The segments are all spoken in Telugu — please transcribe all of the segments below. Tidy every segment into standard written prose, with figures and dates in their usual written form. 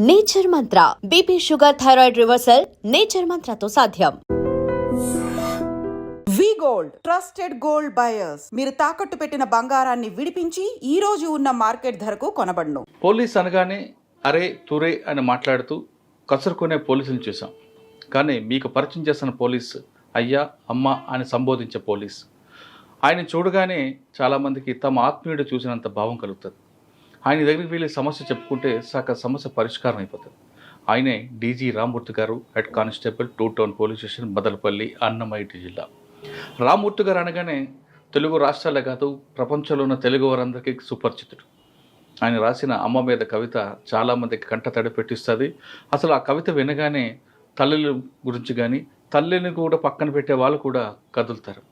Nature Mantra BP sugar thyroid reversal nature మంత్రతో సాధ్యం. V gold trusted gold buyers. మీరు తాకట్టు పెట్టిన బంగారాన్ని విడిపించి ఈ రోజు ఉన్న మార్కెట్ ధరకు కొనబడును. పోలీస్ అనగానే అరే తురే అని మాట్లాడుతూ కసురుకునే పోలీసులను చూసాం. కానీ మీకు పరిచయం చేసిన పోలీస్ అయ్యా అమ్మ అని సంబోధించే పోలీస్, ఆయన చూడగానే చాలామందికి తమ ఆత్మీయుడు చూసినంత భావం కలుగుతుంది. ఆయన దగ్గరికి వెళ్ళి సమస్య చెప్పుకుంటే సగ సమస్య పరిష్కారం అయిపోతుంది. ఆయనే డీజీ రామ్మూర్తి గారు, head constable 2 town police station, Madanapalle, Annamayya జిల్లా. రామ్మూర్తి గారు అనగానే తెలుగు రాష్ట్రాలే కాదు ప్రపంచంలో ఉన్న తెలుగు వారందరికీ సుపరిచితుడు. ఆయన రాసిన అమ్మ మీద కవిత చాలామందికి కంట తడి పెట్టిస్తుంది. అసలు ఆ కవిత వినగానే తల్లుల గురించి కానీ తల్లిని కూడా పక్కన పెట్టే వాళ్ళు కూడా కదులుతారు.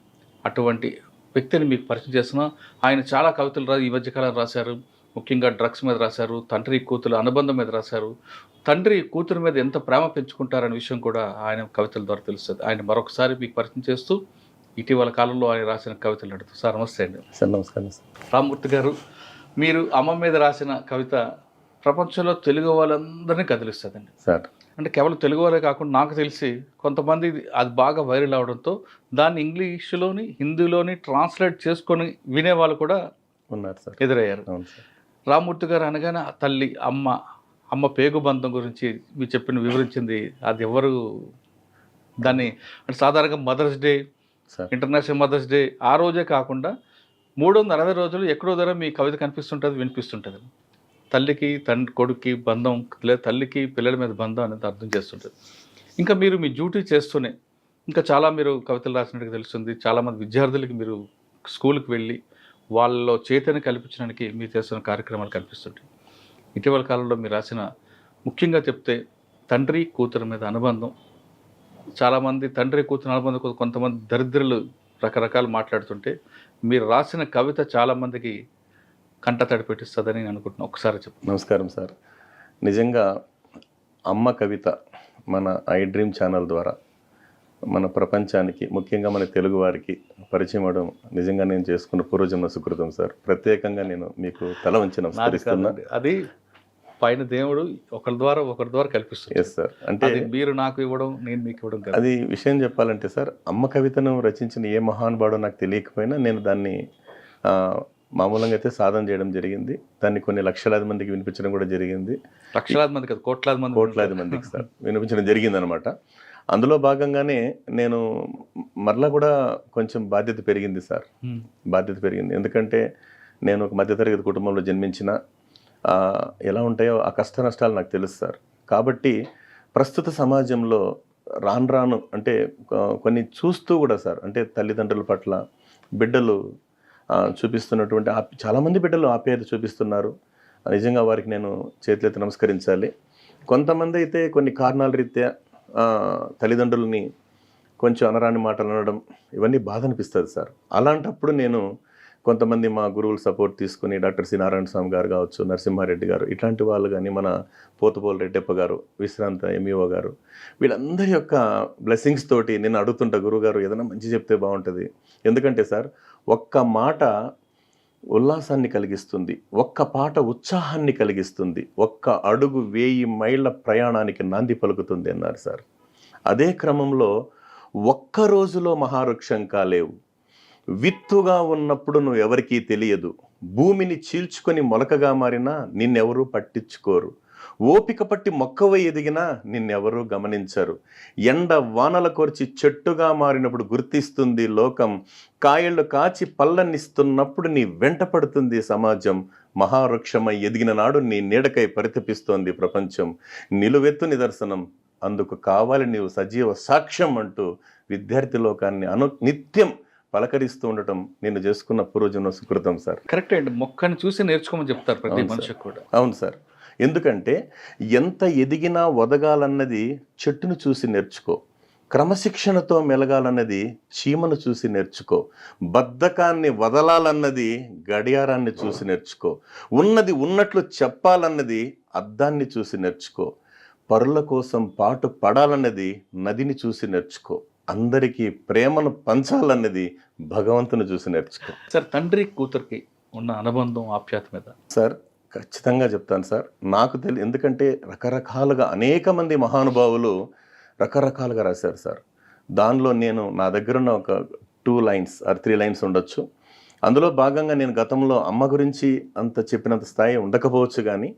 అటువంటి వ్యక్తిని మీకు పరిచయం చేస్తున్నా. ఆయన చాలా కవితలు ఈ మధ్యకాలం రాశారు. ముఖ్యంగా డ్రగ్స్ మీద రాశారు, తండ్రి కూతురు అనుబంధం మీద రాశారు. తండ్రి కూతురు మీద ఎంత ప్రేమ పెంచుకుంటారనే విషయం కూడా ఆయన కవితల ద్వారా తెలుస్తుంది. ఆయన మరొకసారి మీకు పరిచయం చేస్తూ ఇటీవల కాలంలో ఆయన రాసిన కవితలు అడుగుతూ. సార్ నమస్తే అండి. సార్ నమస్కారం సార్. రామ్మూర్తి గారు, మీరు అమ్మ మీద రాసిన కవిత ప్రపంచంలో తెలుగు వాళ్ళందరినీ కదిలిస్తుందండి సార్. అంటే కేవలం తెలుగు వాళ్ళే కాకుండా నాకు తెలిసి కొంతమంది అది బాగా వైరల్ అవడంతో దాన్ని ఇంగ్లీష్లోని హిందీలోని ట్రాన్స్లేట్ చేసుకొని వినేవాళ్ళు కూడా ఉన్నారు సార్, ఎదురయ్యారు. అవును సార్. రామ్మూర్తి గారు అనగానే ఆ తల్లి అమ్మ పేగు బంధం గురించి మీరు చెప్పిన వివరించింది అది ఎవరు దాన్ని అంటే సాధారణంగా mother's day, international mother's day ఆ రోజే కాకుండా 360 రోజులు ఎక్కడో ధర మీ కవిత కనిపిస్తుంటుంది, వినిపిస్తుంటుంది. తల్లికి కొడుక్కి బంధం, లేదా తల్లికి పిల్లల మీద బంధం అనేది అర్థం చేస్తుంటుంది. ఇంకా మీరు మీ డ్యూటీ చేస్తూనే ఇంకా చాలా మీరు కవితలు రాసినట్టుగా తెలుస్తుంది. చాలామంది విద్యార్థులకి మీరు స్కూల్కి వెళ్ళి వాళ్ళలో చైతన్యం కల్పించడానికి మీరు చేస్తున్న కార్యక్రమాలు కనిపిస్తుంటాయి. ఇటీవల కాలంలో మీరు రాసిన ముఖ్యంగా చెప్తే తండ్రి కూతురు మీద అనుబంధం, చాలామంది తండ్రి కూతురు అనుబంధం, కొంతమంది దరిద్రులు రకరకాలు మాట్లాడుతుంటే మీరు రాసిన కవిత చాలామందికి కంట తడి పెట్టిస్తుందని నేను అనుకుంటున్నాను. ఒకసారి చెప్పు. నమస్కారం సార్. నిజంగా అమ్మ కవిత మన ఐ డ్రీమ్ ఛానల్ ద్వారా మన ప్రపంచానికి, ముఖ్యంగా మన తెలుగు వారికి పరిచయం అవడం నిజంగా నేను చేసుకున్న పూర్వజన్మ సుకృతం సార్. ప్రత్యేకంగా నేను మీకు తల వంచి నమస్కరిస్తున్నా. అది పైన దేవుడు ఒకరి ద్వారా కల్పిస్తుంది. Yes sir. అంటే మీరు నాకు ఇవ్వడం, నేను మీకు ఇవ్వడం కాదు. అది విషయం చెప్పాలంటే సార్, అమ్మ కవితను రచించిన ఏ మహానుభావుడో నాకు తెలియకపోయినా నేను దాన్ని మామూలుగా అయితే సాధన చేయడం జరిగింది. దాన్ని కొన్ని లక్షలాది మందికి వినిపించడం కూడా జరిగింది. లక్షలాది మంది కాదు, కోట్లాది మందికి సార్ వినిపించడం జరిగింది అనమాట. అందులో భాగంగానే నేను మరలా కూడా కొంచెం బాధ్యత పెరిగింది సార్. బాధ్యత పెరిగింది ఎందుకంటే నేను ఒక మధ్యతరగతి కుటుంబంలో జన్మించిన ఎలా ఉంటాయో ఆ కష్ట నష్టాలు నాకు తెలుసు సార్. కాబట్టి ప్రస్తుత సమాజంలో రాను అంటే కొన్ని చూస్తూ కూడా సార్, అంటే తల్లిదండ్రుల పట్ల బిడ్డలు చూపిస్తున్నటువంటి చాలామంది బిడ్డలు ఆప్యాయత చూపిస్తున్నారు. నిజంగా వారికి నేను చేతులెత్తి నమస్కరించాలి. కొంతమంది అయితే కొన్ని కారణాల రీత్యా తల్లిదండ్రులని కొంచెం అనరాని మాటలు అనడం, ఇవన్నీ బాధ అనిపిస్తుంది సార్. అలాంటప్పుడు నేను కొంతమంది మా గురువులు సపోర్ట్ తీసుకుని డాక్టర్ సి నారాయణ స్వామి గారు కావచ్చు, నరసింహారెడ్డి గారు, ఇట్లాంటి వాళ్ళు కానీ, మన పోతుపోలు రెడ్డప్ప గారు, విశ్రాంత ఎంఈఓ గారు, వీళ్ళందరి యొక్క బ్లెస్సింగ్స్ తోటి నేను అడుగుతుంటా, గురువుగారు ఏదైనా మంచి చెప్తే బాగుంటుంది. ఎందుకంటే సార్ ఒక్క మాట ఉల్లాసాన్ని కలిగిస్తుంది, ఒక్క పాట ఉత్సాహాన్ని కలిగిస్తుంది, ఒక్క అడుగు 1000 మైళ్ళ ప్రయాణానికి నాంది పలుకుతుంది అన్నారు సార్. అదే క్రమంలో ఒక్క రోజులో మహావృక్షం కాలేవు, విత్తుగా ఉన్నప్పుడు నువ్వు ఎవరికీ తెలియదు, భూమిని చీల్చుకొని మొలకగా మారినా నిన్నెవరూ పట్టించుకోరు, ఓపిక పట్టి మొక్కవై ఎదిగినా నిన్నెవరూ గమనించరు, ఎండ వానల కోర్చి చెట్టుగా మారినప్పుడు గుర్తిస్తుంది లోకం, కాయళ్ళు కాచి పళ్ళనిస్తున్నప్పుడు నీ వెంట పడుతుంది సమాజం, మహావృక్షమై ఎదిగిన నాడు నీ నీడకై పరితపిస్తోంది ప్రపంచం, నిలువెత్తు నిదర్శనం అందుకు కావాలి నీవు సజీవ సాక్ష్యం అంటూ విద్యార్థి లోకాన్ని నిత్యం పలకరిస్తూ ఉండటం నేను చేసుకున్న పూర్వజన్మ సుకృతం సార్. కరెక్ట్ అండి. మొక్కని చూసి నేర్చుకోమని చెప్తారు ప్రతి మనిషికి కూడా. అవును సార్. ఎందుకంటే ఎంత ఎదిగినా వదగాలన్నది చెట్టును చూసి నేర్చుకో, క్రమశిక్షణతో మెలగాలన్నది చీమను చూసి నేర్చుకో, బద్ధకాన్ని వదలాలన్నది గడియారాన్ని చూసి నేర్చుకో, ఉన్నది ఉన్నట్లు చెప్పాలన్నది అద్దాన్ని చూసి నేర్చుకో, పరుల కోసం పాటు పడాలన్నది నదిని చూసి నేర్చుకో, అందరికీ ప్రేమను పంచాలన్నది భగవంతుని చూసి నేర్చుకో. సార్ తండ్రి కూతురికి ఉన్న అనుబంధం ఆప్యాయత మీద సార్ ఖచ్చితంగా చెప్తాను సార్. నాకు ఎందుకంటే రకరకాలుగా అనేక మంది మహానుభావులు రకరకాలుగా రాశారు సార్. దానిలో నేను నా దగ్గరున్న ఒక 2 లైన్స్ ఆర్ 3 లైన్స్ ఉండొచ్చు. అందులో భాగంగా నేను గతంలో అమ్మ గురించి అంత చెప్పినంత స్థాయి ఉండకపోవచ్చు, కానీ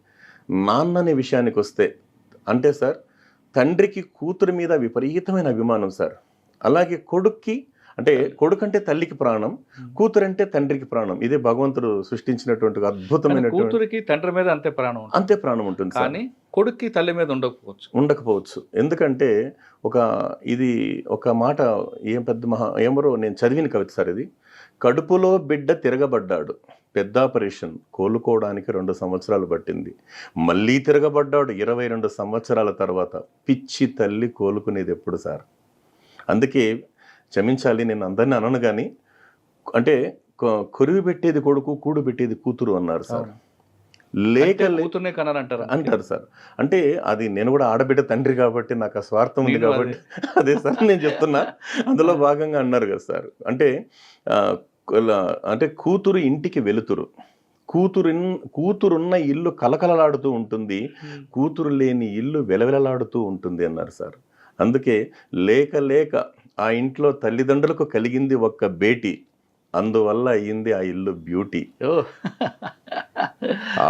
నాన్న అనే విషయానికి వస్తే అంటే సార్, తండ్రికి కూతురు మీద విపరీతమైన అభిమానం సార్. అలాగే కొడుక్కి అంటే కొడుకంటే తల్లికి ప్రాణం, కూతురంటే తండ్రికి ప్రాణం. ఇదే భగవంతుడు సృష్టించినటువంటి ఒక అద్భుతమైనటువంటి కూతురికి తండ్రి మీద అంతే ప్రాణం ఉంటుంది, అంతే ప్రాణం ఉంటుంది సార్. కానీ కొడుక్కి తల్లి మీద ఉండకపోవచ్చు. ఎందుకంటే ఇది ఒక మాట ఏం పెద్ద ఎవరో నేను చదివిన కవిత సార్ ఇది. కడుపులో బిడ్డ తిరగబడ్డాడు, పెద్ద ఆపరేషన్, కోలుకోవడానికి 2 సంవత్సరాలు పట్టింది. మళ్ళీ తిరగబడ్డాడు 22 సంవత్సరాల తర్వాత. పిచ్చి తల్లి కోలుకునేది ఎప్పుడు సార్? అందుకే క్షమించాలి, నేను అందరినీ అనను, కానీ అంటే కొరివి పెట్టేది కొడుకు, కూడు పెట్టేది కూతురు అన్నారు సార్. కూతుర్నే కనాలంటారు అంటారు సార్. అంటే అది నేను కూడా ఆడబిడ్డ తండ్రి కాబట్టి నాకు ఆ స్వార్థం ఉంది కాబట్టి అదే సార్ నేను చెప్తున్నా. అందులో భాగంగా అన్నారు కదా సార్. అంటే కూతురు ఇంటికి వెలుతురు, కూతురున్న ఇల్లు కలకలలాడుతూ ఉంటుంది, కూతురు లేని ఇల్లు వెలవెలలాడుతూ ఉంటుంది అన్నారు సార్. అందుకే లేక ఆ ఇంట్లో తల్లిదండ్రులకు కలిగింది ఒక్క బేటీ, అందువల్ల అయ్యింది ఆ ఇల్లు బ్యూటీ.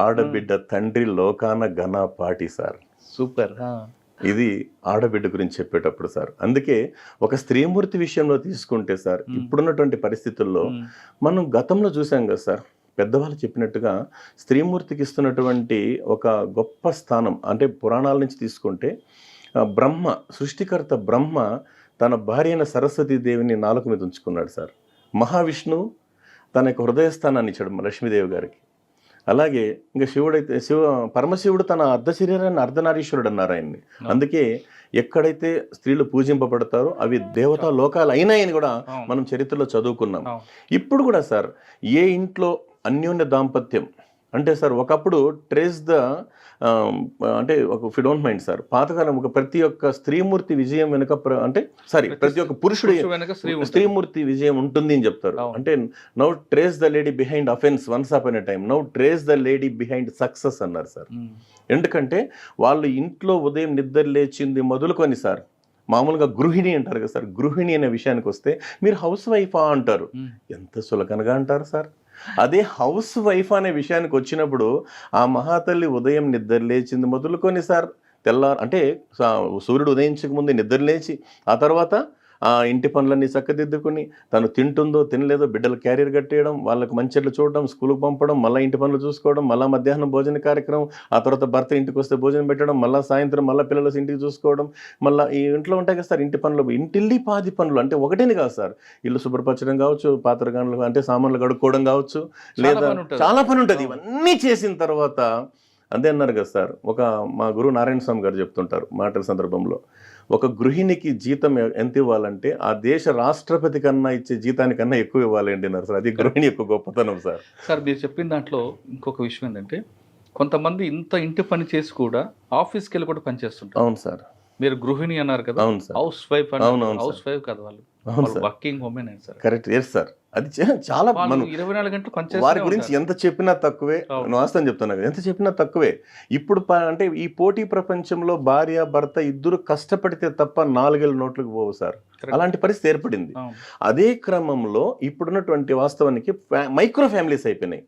ఆడబిడ్డ తండ్రి లోకాన ఘన పాటి సార్. సూపర్. ఇది ఆడబిడ్డ గురించి చెప్పేటప్పుడు సార్. అందుకే ఒక స్త్రీమూర్తి విషయంలో తీసుకుంటే సార్, ఇప్పుడున్నటువంటి పరిస్థితుల్లో మనం గతంలో చూసాం కదా సార్, పెద్దవాళ్ళు చెప్పినట్టుగా స్త్రీమూర్తికి ఇస్తున్నటువంటి ఒక గొప్ప స్థానం. అంటే పురాణాల నుంచి తీసుకుంటే బ్రహ్మ, సృష్టికర్త బ్రహ్మ తన భార్య అయిన సరస్వతీదేవిని నాలుక మీద ఉంచుకున్నాడు సార్. మహావిష్ణువు తన యొక్క హృదయస్థానాన్ని ఇచ్చాడు లక్ష్మీదేవి గారికి. అలాగే ఇంకా పరమశివుడు తన అర్ధ శరీరాన్ని అర్ధనారీశ్వరుడు అన్నారు ఆయన్ని. అందుకే ఎక్కడైతే స్త్రీలు పూజింపబడతారో అవి దేవతా లోకాలు అయినాయని కూడా మనం చరిత్రలో చదువుకున్నాం. ఇప్పుడు కూడా సార్ ఏ ఇంట్లో అన్యోన్య దాంపత్యం అంటే సార్, ఒకప్పుడు అంటే ఒక if you don't mind sir, పాతకాలం ప్రతి ఒక్క స్త్రీమూర్తి విజయం వెనుక ప్రతి ఒక్క పురుషుడు స్త్రీమూర్తి విజయం ఉంటుంది అని చెప్తారు. అంటే now trace the lady behind offence once upon a time, now trace the lady behind success అన్నారు సార్. ఎందుకంటే వాళ్ళు ఇంట్లో ఉదయం నిద్ర లేచింది మొదలుకొని సార్, మామూలుగా గృహిణి అంటారు కదా సార్, గృహిణి అనే విషయానికి వస్తే మీరు హౌస్ వైఫా అంటారు. ఎంత సులకనగా అంటారు సార్. అదే హౌస్ వైఫ్ అనే విషయానికి వచ్చినప్పుడు ఆ మహాతల్లి ఉదయం నిద్ర లేచింది మొదలుకొని సార్, అంటే సూర్యుడు ఉదయించక ముందు నిద్ర లేచి ఆ తర్వాత ఆ ఇంటి పనులన్నీ చక్కదిద్దుకుని తను తింటుందో తినలేదో బిడ్డలు క్యారియర్ కట్టేయడం, వాళ్ళకి మంచిట్లు చూడడం, స్కూల్కి పంపడం, మళ్ళీ ఇంటి పనులు చూసుకోవడం, మళ్ళీ మధ్యాహ్నం భోజన కార్యక్రమం, ఆ తర్వాత భర్త ఇంటికి వస్తే భోజనం పెట్టడం, మళ్ళీ సాయంత్రం మళ్ళీ పిల్లలు ఇంటికి చూసుకోవడం, మళ్ళీ ఈ ఇంట్లో ఉంటాయి కదా సార్ ఇంటి పనులు, ఇంటిల్లి పాది పనులు. అంటే ఒకటేని కాదు సార్, ఇల్లు శుభ్రపరచడం కావచ్చు, పాత్రగానులు అంటే సామాన్లు కడుక్కోవడం కావచ్చు, లేదా చాలా పని ఉంటుంది. ఇవన్నీ చేసిన తర్వాత అదే అన్నారు కదా సార్, మా గురువు నారాయణ స్వామి గారు చెప్తుంటారు మాటల సందర్భంలో, ఒక గృహిణికి జీతం ఎంత ఇవ్వాలంటే ఆ దేశ రాష్ట్రపతి కన్నా ఇచ్చే జీతానికన్నా ఎక్కువ ఇవ్వాలండి అన్నారు సార్. అది గృహిణి యొక్క గొప్పతనం సార్. సార్ మీరు చెప్పిన దాంట్లో ఇంకొక విషయం ఏంటంటే, కొంతమంది ఇంత ఇంటి పని చేసి కూడా ఆఫీస్కి వెళ్ళి కూడా పని చేస్తుంటారు. అవును సార్. మీరు గృహిణి అన్నారు కదా, అవును sir, house wife. House wife కదా వాళ్ళు, working women sir. Correct. Yes sir. అది చాలా మనం 24 గంటలు పనిచేస్తారు. వారి గురించి ఎంత చెప్పినా తక్కువే. వాస్తవం చెప్తున్నా కదా, ఎంత చెప్పినా తక్కువే. ఇప్పుడు అంటే ఈ పోటీ ప్రపంచంలో భార్య భర్త ఇద్దరు కష్టపడితే తప్ప 4 ఏళ్ళ నోట్లకు పోవు సార్. అలాంటి పరిస్థితి ఏర్పడింది. అదే క్రమంలో ఇప్పుడున్నటువంటి వాస్తవానికి మైక్రో ఫ్యామిలీస్ అయిపోయినాయి.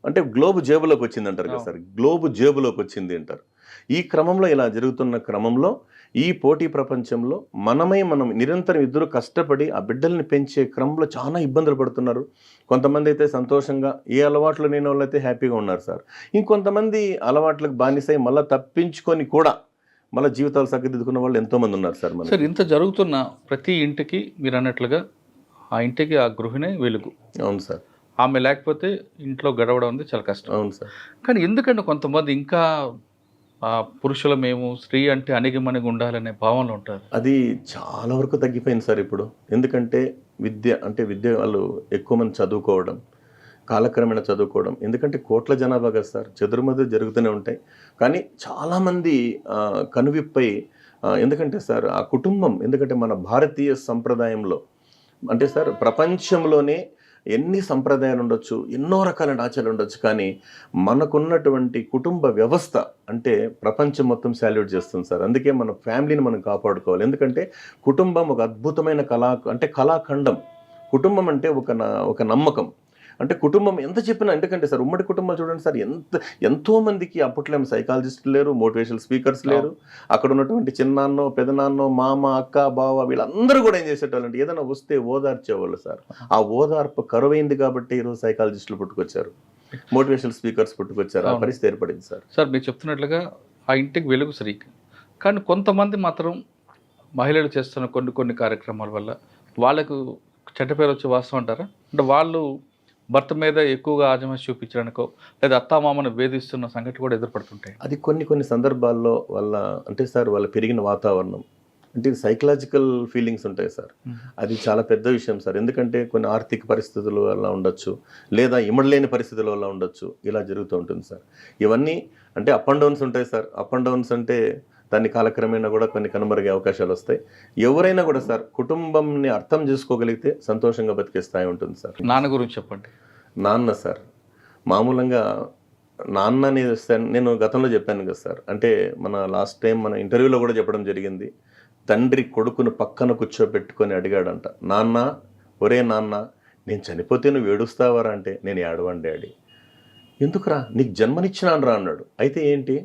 అంటే గ్లోబ్ జేబులోకి వచ్చింది అంటారు కదా సార్, గ్లోబ్ జేబులోకి వచ్చింది అంటారు. ఈ క్రమంలో ఇలా జరుగుతున్న క్రమంలో ఈ పోటీ ప్రపంచంలో మనం నిరంతరం ఇద్దరు కష్టపడి ఆ బిడ్డల్ని పెంచే క్రమంలో చాలా ఇబ్బందులు పడుతున్నారు. కొంతమంది అయితే సంతోషంగా ఏ అలవాట్లు లేని వాళ్ళు అయితే హ్యాపీగా ఉన్నారు సార్. ఇంకొంతమంది అలవాట్లకు బానిసై మళ్ళీ తప్పించుకొని కూడా మళ్ళీ జీవితాలు సరిదిద్దుకున్న వాళ్ళు ఎంతోమంది ఉన్నారు సార్. సార్ ఇంత జరుగుతున్న ప్రతి ఇంటికి మీరు అన్నట్లుగా ఆ ఇంటికి ఆ గృహిణి వెలుగు. అవును సార్. ఆమె లేకపోతే ఇంట్లో గడవడం ఉంది చాలా కష్టం. అవును సార్. కానీ ఎందుకంటే కొంతమంది ఇంకా పురుషుల మేము స్త్రీ అంటే అణిగిమణిగి ఉండాలనే భావనలో ఉంటారు. అది చాలా వరకు తగ్గిపోయింది సార్ ఇప్పుడు. ఎందుకంటే విద్య వాళ్ళు ఎక్కువ మంది చదువుకోవడం, కాలక్రమేణా చదువుకోవడం. ఎందుకంటే కోట్ల జనాభా కదా సార్, చెదురుమదురు జరుగుతూనే ఉంటాయి. కానీ చాలామంది కనువిప్పై ఎందుకంటే సార్ ఆ కుటుంబం, ఎందుకంటే మన భారతీయ సంప్రదాయంలో అంటే సార్ ప్రపంచంలోనే ఎన్ని సంప్రదాయాలు ఉండొచ్చు, ఎన్నో రకాలైన ఆచారాలు ఉండొచ్చు, కానీ మనకున్నటువంటి కుటుంబ వ్యవస్థ అంటే ప్రపంచం మొత్తం సాల్యూట్ చేస్తుంది సార్. అందుకే మన ఫ్యామిలీని మనం కాపాడుకోవాలి. ఎందుకంటే కుటుంబం ఒక అద్భుతమైన కళాఖండం. కుటుంబం అంటే ఒక నమ్మకం. అంటే కుటుంబం ఎంత చెప్పినా, ఎందుకంటే సార్ ఉమ్మడి కుటుంబం చూడండి సార్, ఎంతో మందికి అప్పట్లో సైకాలజిస్టులు లేరు, మోటివేషనల్ స్పీకర్స్ లేరు. అక్కడ ఉన్నటువంటి చిన్నాన్నో పెదనాన్నో మామ అక్క బావ వీళ్ళందరూ కూడా ఏం చేసేటోళ్ళంటే ఏదైనా వస్తే ఓదార్చేవాళ్ళు సార్. ఆ ఓదార్పు కరువైంది కాబట్టి ఈరోజు సైకాలజిస్టులు పుట్టుకొచ్చారు, మోటివేషనల్ స్పీకర్స్ పుట్టుకొచ్చారు. ఆ పరిస్థితి ఏర్పడింది సార్. సార్ మీరు చెప్తున్నట్లుగా ఆ ఇంటికి వెలుగు సరిగ్గా, కానీ కొంతమంది మాత్రం మహిళలు చేస్తున్న కొన్ని కార్యక్రమాల వల్ల వాళ్ళకు చెడ్డ పేరు వచ్చే వాస్తవం అంటారా? అంటే వాళ్ళు భర్త మీద ఎక్కువగా ఆజమాయిషి చూపించడానికో లేదా అత్తామామను వేధిస్తున్న సంఘటన కూడా ఎదురుపడుతుంటాయి. అది కొన్ని సందర్భాల్లో అంటే సార్ వాళ్ళ పెరిగిన వాతావరణం అంటే సైకలాజికల్ ఫీలింగ్స్ ఉంటాయి సార్. అది చాలా పెద్ద విషయం సార్. ఎందుకంటే కొన్ని ఆర్థిక పరిస్థితుల వల్ల ఉండొచ్చు, లేదా ఇమడలేని పరిస్థితుల వల్ల ఉండొచ్చు, ఇలా జరుగుతూ ఉంటుంది సార్. ఇవన్నీ అంటే అప్ అండ్ డౌన్స్ ఉంటాయి సార్. అప్ అండ్ డౌన్స్ అంటే దాన్ని కాలక్రమేణా కూడా కొన్ని కనుమరుగే అవకాశాలు వస్తాయి. ఎవరైనా కూడా సార్ కుటుంబంని అర్థం చేసుకోగలిగితే సంతోషంగా బతికే స్థాయి ఉంటుంది సార్. నాన్న గురించి చెప్పండి. నాన్న సార్ మామూలుగా నాన్న నేను గతంలో చెప్పాను కదా సార్. అంటే మన లాస్ట్ టైం మన ఇంటర్వ్యూలో కూడా చెప్పడం జరిగింది. తండ్రి కొడుకును పక్కన కూర్చోబెట్టుకొని అడిగాడంట, నాన్న ఒరే నాన్న నేను చనిపోతే నువ్వు ఏడుస్తావరా అంటే, నేను ఏడవను డాడీ. ఎందుకురా, నీకు జన్మనిచ్చినాను రా అన్నాడు. అయితే ఏంటి,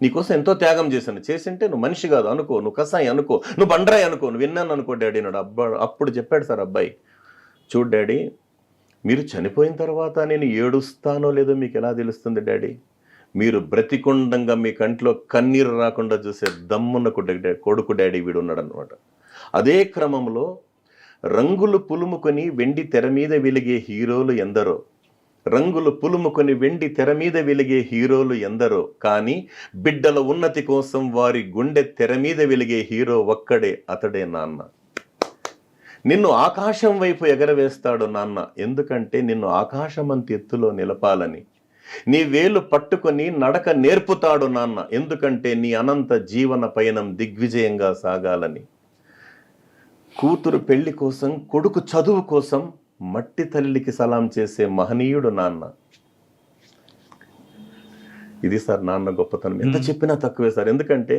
నీకోసం ఎంతో త్యాగం చేసింటే నువ్వు మనిషి కాదు అనుకో, నువ్వు కసాయి అనుకో, నువ్వు బండరాయి అనుకో, నువ్వు విన్నాను అనుకో డాడీ అన్నాడు. అప్పుడు చెప్పాడు సార్ అబ్బాయి, చూడు డాడీ, మీరు చనిపోయిన తర్వాత నేను ఏడుస్తానో లేదో మీకు ఎలా తెలుస్తుంది డాడీ? మీరు బ్రతికుండంగా మీ కంట్లో కన్నీరు రాకుండా చూసే దమ్మున్న కొడుకు డాడీ వీడు ఉన్నాడు అనమాట. అదే క్రమంలో రంగులు పులుముకొని వెండి తెర మీద వెలిగే హీరోలు ఎందరో, రంగులు పులుముకొని వెండి తెర మీద వెలిగే హీరోలు ఎందరో, కానీ బిడ్డల ఉన్నతి కోసం వారి గుండె తెర మీద వెలిగే హీరో ఒక్కడే, అతడే నాన్న. నిన్ను ఆకాశం వైపు ఎగరవేస్తాడు నాన్న, ఎందుకంటే నిన్ను ఆకాశమంత ఎత్తులో నిలపాలని. నీ వేలు పట్టుకొని నడక నేర్పుతాడు నాన్న, ఎందుకంటే నీ అనంత జీవన పయనం దిగ్విజయంగా సాగాలని. కూతురు పెళ్లి కోసం, కొడుకు చదువు కోసం మట్టి తల్లికి సలాం చేసే మహనీయుడు నాన్న. ఇది సార్ నాన్న గొప్పతనం. ఎంత చెప్పినా తక్కువే సార్. ఎందుకంటే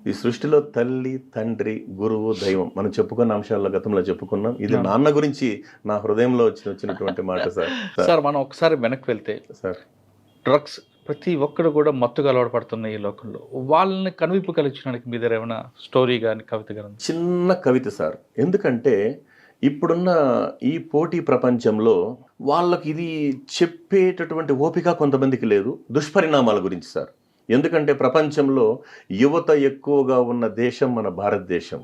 ఈ సృష్టిలో తల్లి, తండ్రి, గురువు, దైవం మనం చెప్పుకున్న అంశాల్లో గతంలో చెప్పుకున్నాం. ఇది నాన్న గురించి నా హృదయంలో వచ్చినటువంటి మాట సార్. సార్ మనం ఒకసారి వెనక్కి వెళ్తే సార్, డ్రగ్స్ ప్రతి ఒక్కరు కూడా మత్తుగా అలవాటు పడుతున్న ఈ లోకంలో వాళ్ళని కనువిప్పు కలిగించడానికి మీ దగ్గర ఏమైనా స్టోరీ కానీ కవిత కానీ? చిన్న కవిత సార్. ఎందుకంటే ఇప్పుడున్న ఈ పోటీ ప్రపంచంలో వాళ్ళకి ఇది చెప్పేటటువంటి ఓపిక కొంతమందికి లేదు. దుష్పరిణామాల గురించి సార్. ఎందుకంటే ప్రపంచంలో యువత ఎక్కువగా ఉన్న దేశం మన భారతదేశం.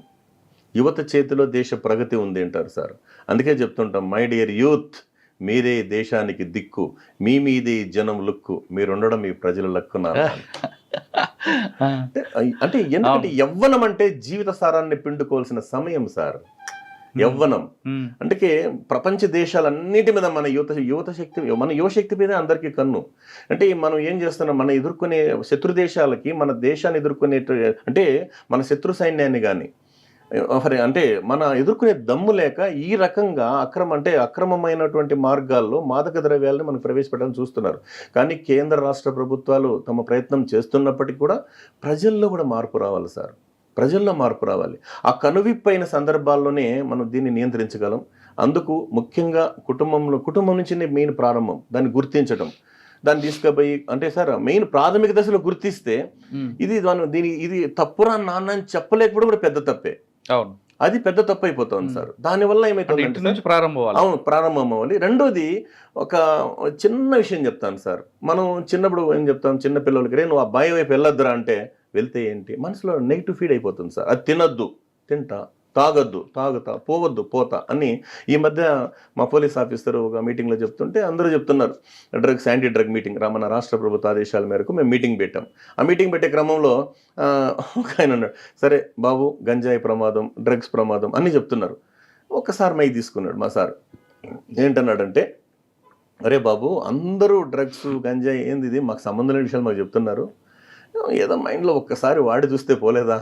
యువత చేతిలో దేశ ప్రగతి ఉంది అంటారు సార్. అందుకే చెప్తుంటాం, మై డియర్ యూత్, మీరే దేశానికి దిక్కు, మీ మీదే జనం లుక్కు, మీరుండడం మీ ప్రజల లక్కున. అంటే ఎందుకంటే యవ్వనం అంటే జీవిత సారాన్ని పిండుకోవాల్సిన సమయం సార్. యవ్వనం అంటే ప్రపంచ దేశాలన్నిటి మీద మన యువశక్తి మీద అందరికీ కన్ను. అంటే మనం ఏం చేస్తున్నాం, మన ఎదుర్కొనే శత్రు దేశాలకి మన దేశాన్ని ఎదుర్కొనే అంటే మన శత్రు సైన్యాన్ని కానీ అంటే మన ఎదుర్కొనే దమ్ము లేక ఈ రకంగా అక్రమమైనటువంటి మార్గాల్లో మాదక ద్రవ్యాలను మనకు ప్రవేశపెట్టాలని చూస్తున్నారు. కానీ కేంద్ర రాష్ట్ర ప్రభుత్వాలు తమ ప్రయత్నం చేస్తున్నప్పటికీ కూడా ప్రజల్లో కూడా మార్పు రావాలి సార్. ప్రజల్లో మార్పు రావాలి. ఆ కనువిప్పైన సందర్భాల్లోనే మనం దీన్ని నియంత్రించగలం. అందుకు ముఖ్యంగా కుటుంబం నుంచి మెయిన్ ప్రారంభం. దాన్ని గుర్తించడం, దాన్ని తీసుకుపోయి అంటే సార్ మెయిన్ ప్రాథమిక దశలో గుర్తిస్తే ఇది తప్పురా నాన్న అని చెప్పలేకపోవడం కూడా పెద్ద తప్పే. అవును, అది పెద్ద తప్పు అయిపోతుంది సార్. దానివల్ల ఏమైతుంది, ప్రారంభం అవ్వాలి. రెండోది ఒక చిన్న విషయం చెప్తాను సార్. మనం చిన్నప్పుడు ఏం చెప్తాం, చిన్న పిల్లలకి రే నువ్వు అబ్బాయి వైపు వెళ్ళొద్దురా అంటే, వెళ్తే ఏంటి మనసులో నెగిటివ్ ఫీడ్ అయిపోతుంది సార్. అది తినొద్దు, తింటా, తాగొద్దు, తాగుతా, పోవద్దు, పోతా అని ఈ మధ్య మా పోలీస్ ఆఫీసర్ ఒక మీటింగ్లో చెప్తుంటే అందరూ చెప్తున్నారు, యాంటీ డ్రగ్ మీటింగ్ మన రాష్ట్ర ప్రభుత్వ ఆదేశాల మేరకు మేము మీటింగ్ పెట్టాం. ఆ మీటింగ్ పెట్టే క్రమంలో ఒక ఆయన అన్నాడు, సరే బాబు గంజాయి ప్రమాదం, డ్రగ్స్ ప్రమాదం అన్నీ చెప్తున్నారు. ఒక్కసారి మైక్ తీసుకున్నాడు మా సార్. ఏంటన్నాడంటే, అరే బాబు అందరూ డ్రగ్స్ గంజాయి ఏంది ఇది మాకు సంబంధం లేని విషయాలు మాకు చెప్తున్నారు, ఏదో మైండ్లో ఒక్కసారి వాడి చూస్తే పోలేదా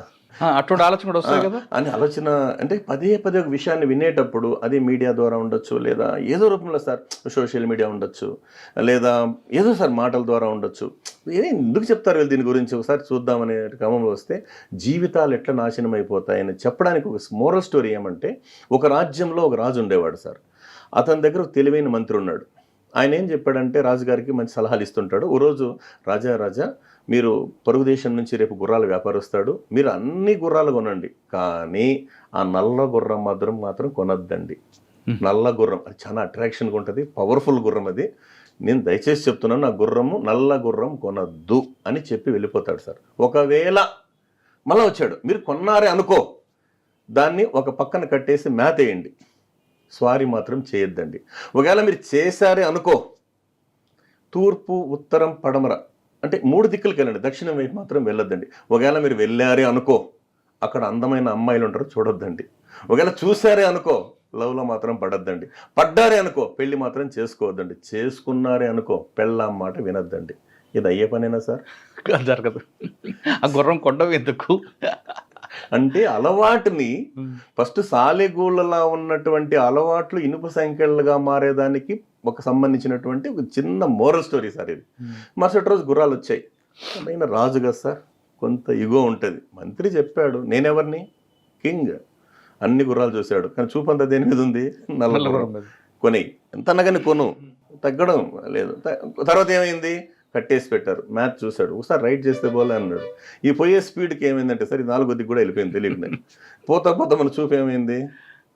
అటువంటి ఆలోచన కూడా వస్తాయి కదా అని ఆలోచన. అంటే పదే పదే ఒక విషయాన్ని వినేటప్పుడు అది మీడియా ద్వారా ఉండొచ్చు, లేదా ఏదో రూపంలో సార్ సోషల్ మీడియా ఉండొచ్చు, లేదా ఏదో సార్ మాటల ద్వారా ఉండొచ్చు. ఎందుకు చెప్తారు వీళ్ళు దీని గురించి, ఒకసారి చూద్దామనే క్రమంలో వస్తే జీవితాలు ఎట్లా నాశనం అయిపోతాయని చెప్పడానికి ఒక మోరల్ స్టోరీ ఏమంటే, ఒక రాజ్యంలో ఒక రాజు ఉండేవాడు సార్. అతని దగ్గర ఒక తెలివైన మంత్రి ఉన్నాడు. ఆయన ఏం చెప్పాడంటే రాజుగారికి మంచి సలహాలు ఇస్తుంటాడు. ఓ రోజు రాజా మీరు పొరుగు దేశం నుంచి రేపు గుర్రాల వ్యాపారం వస్తాడు, మీరు అన్ని గుర్రాలు కొనండి, కానీ ఆ నల్ల గుర్రం మాత్రం కొనొద్దండి. నల్ల గుర్రం అది చాలా అట్రాక్షన్గా ఉంటుంది, పవర్ఫుల్ గుర్రం అది. నేను దయచేసి చెప్తున్నాను, నా గుర్రము నల్ల గుర్రం కొనొద్దు అని చెప్పి వెళ్ళిపోతాడు సార్. ఒకవేళ మళ్ళీ వచ్చాడు, మీరు కొన్నారే అనుకో, దాన్ని ఒక పక్కన కట్టేసి మేతేయండి, స్వారీ మాత్రం చేయొద్దండి. ఒకవేళ మీరు చేశారే అనుకో, తూర్పు ఉత్తరం పడమర అంటే 3 దిక్కులకి వెళ్ళండి, దక్షిణం వైపు మాత్రం వెళ్ళొద్దండి. ఒకవేళ మీరు వెళ్ళారే అనుకో, అక్కడ అందమైన అమ్మాయిలు ఉంటారు, చూడొద్దండి. ఒకవేళ చూసారే అనుకో, లవ్లో మాత్రం పడొద్దండి. పడ్డారే అనుకో, పెళ్లి మాత్రం చేసుకోవద్దండి. చేసుకున్నారే అనుకో, పెళ్ళాం మాట వినొద్దండి. ఇది అయ్యే పనేనా సార్? జరగదు. ఆ గుర్రం కొండవు ఎందుకు అంటే అలవాటుని ఫస్ట్ సాలెగూళ్ళలా ఉన్నటువంటి అలవాట్లు ఇనుప సంఖ్యలుగా మారేదానికి ఒక సంబంధించినటువంటి ఒక చిన్న మోరల్ స్టోరీ సార్ ఇది. మరుసటి రోజు గుర్రాలు వచ్చాయి. అయినా రాజు కదా సార్, కొంత ఇగో ఉంటుంది. మంత్రి చెప్పాడు, నేనెవరిని, కింగ్. అన్ని గుర్రాలు చూశాడు, కానీ చూపంతా దేని మీద ఉంది, నల్ల గుర్రం. కొనేయి, ఎంత అనగానే కొను, తగ్గడం లేదు. తర్వాత ఏమైంది, కట్టేసి పెట్టారు. మ్యాచ్ చూశాడు, ఒకసారి రైట్ చేస్తే బోలే అన్నాడు. ఈ పోయే స్పీడ్కి ఏమైందంటే సరే 4 కూడా వెళ్ళిపోయింది తెలియకుండా. పోతా మన చూపు ఏమైంది,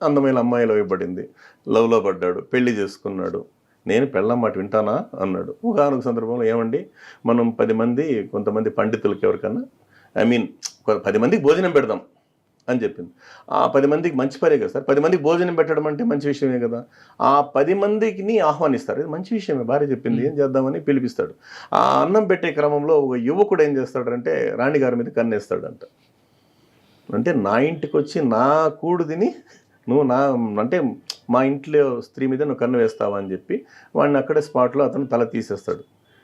అందమైన అమ్మాయిలో ఇవ్వబడింది, లవ్లో పడ్డాడు, పెళ్లి చేసుకున్నాడు. నేను పెళ్ళం మాట వింటానా అన్నాడు. ఒకనొక సందర్భంలో ఏమండి, మనం 10 మంది కొంతమంది పండితులకి ఎవరికన్నా 10 మందికి భోజనం పెడదాం అని చెప్పింది. ఆ 10 మందికి మంచి పనే కదా సార్, 10 మందికి భోజనం పెట్టడం అంటే మంచి విషయమే కదా. ఆ 10 మందికి ఆహ్వానిస్తారు, ఇది మంచి విషయమే, భార్య చెప్పింది, ఏం చేద్దామని పిలిపిస్తాడు. ఆ అన్నం పెట్టే క్రమంలో ఒక యువకుడు ఏం చేస్తాడంటే రాణిగారి మీద కన్నేస్తాడంట. అంటే నా ఇంటికి వచ్చి నా కూడు తిని నువ్వు అంటే మా ఇంట్లో స్త్రీ మీద నువ్వు కన్ను వేస్తావా అని చెప్పి వాడిని అక్కడే స్పాట్లో అతను తల తీసేస్తాడు.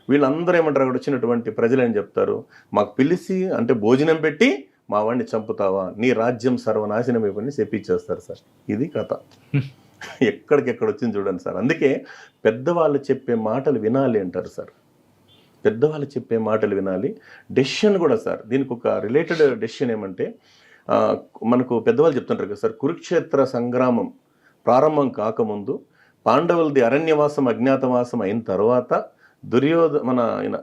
వీళ్ళందరూ ఏమంటారు, అక్కడ వచ్చినటువంటి ప్రజలు ఏం చెప్తారు, మాకు పిలిచి అంటే భోజనం పెట్టి మా వాడిని చంపుతావా, నీ రాజ్యం సర్వనాశనం అయిపోయి చెప్పించేస్తారు సార్. ఇది కథ. ఎక్కడికెక్కడ వచ్చింది చూడండి సార్. అందుకే పెద్దవాళ్ళు చెప్పే మాటలు వినాలి అంటారు సార్. పెద్దవాళ్ళు చెప్పే మాటలు వినాలి. డెసిషన్ కూడా సార్, దీనికి ఒక రిలేటెడ్ డెసిషన్ ఏమంటే, మనకు పెద్దవాళ్ళు చెప్తుంటారు కదా సార్, కురుక్షేత్ర సంగ్రామం ప్రారంభం కాకముందు పాండవులది అరణ్యవాసం అజ్ఞాతవాసం అయిన తర్వాత మన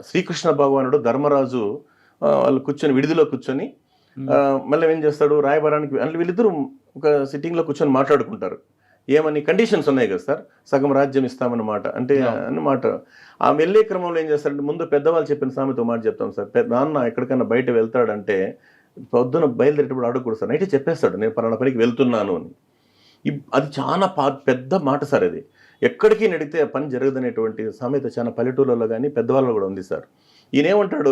శ్రీకృష్ణ భగవానుడు ధర్మరాజు వాళ్ళు కూర్చొని విడిదిలో కూర్చొని మళ్ళీ ఏం చేస్తాడు, రాయబారానికి అంటే వీళ్ళిద్దరూ ఒక సిట్టింగ్లో కూర్చొని మాట్లాడుకుంటారు. ఏమని కండిషన్స్ ఉన్నాయి కదా సార్, సగం రాజ్యం ఇస్తామన్నమాట అంటే అన్నమాట. ఆ వెళ్ళే క్రమంలో ఏం చేస్తారంటే, ముందు పెద్దవాళ్ళు చెప్పిన సామెతో మాట చెప్తాం సార్. నాన్న ఎక్కడికైనా బయట వెళ్తాడంటే పొద్దున బయలుదేరేటప్పుడు అడగకూడదు సార్, నైట్ చెప్పేస్తాడు నేను పలానా పనికి వెళ్తున్నాను అని. అది చాలా పెద్ద మాట సార్. అది ఎక్కడికి నడితే పని జరగదనేటువంటి సామెత చాలా పల్లెటూళ్ళలో కానీ పెద్దవాళ్ళలో కూడా ఉంది సార్. ఈయనేమంటాడు,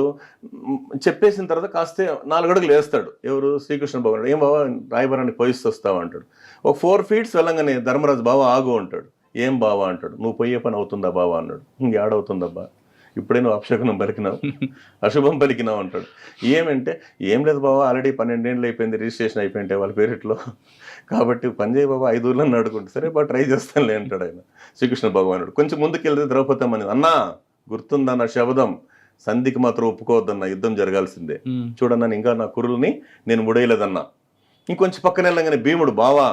చెప్పేసిన తర్వాత కాస్తే 4 అడుగులు వేస్తాడు. ఎవరు, శ్రీకృష్ణ భగవానుడు. ఏం బావా రాయబారానికి పోయిస్తూ వస్తావు అంటాడు. ఒక 4 feet వెళ్ళంగానే ధర్మరాజు బావా ఆగు అంటాడు. ఏం బావా అంటాడు. నువ్వు పోయే పని అవుతుందా బావా అన్నాడు. ఇంకేడవుతుందబ్బా, ఇప్పుడే నువ్వు అపశకునం పలికినావు, అశుభం పలికినావు అంటాడు. ఏమంటే ఏం లేదు బాబా, ఆల్రెడీ 12 ఏళ్ళు అయిపోయింది, రిజిస్ట్రేషన్ అయిపోయింటే వాళ్ళ పేరిట్లో, కాబట్టి పని చేయ బాబా 5 ఊర్లను అడుగుంటే సరే బా ట్రై చేస్తానులే అంటాడు ఆయన శ్రీకృష్ణ భగవానుడు. కొంచెం ముందుకు వెళ్తే ద్రౌపదమ్మ అని, అన్నా గుర్తుందన్న శబదం, సంధికి మాత్రం ఒప్పుకోవద్దన్న, యుద్ధం జరగాల్సిందే, చూడన్నా ఇంకా నా కురుల్ని నేను ముడేయలేదన్నా. ఇంకొంచెం పక్కన వెళ్ళగానే భీముడు, బావా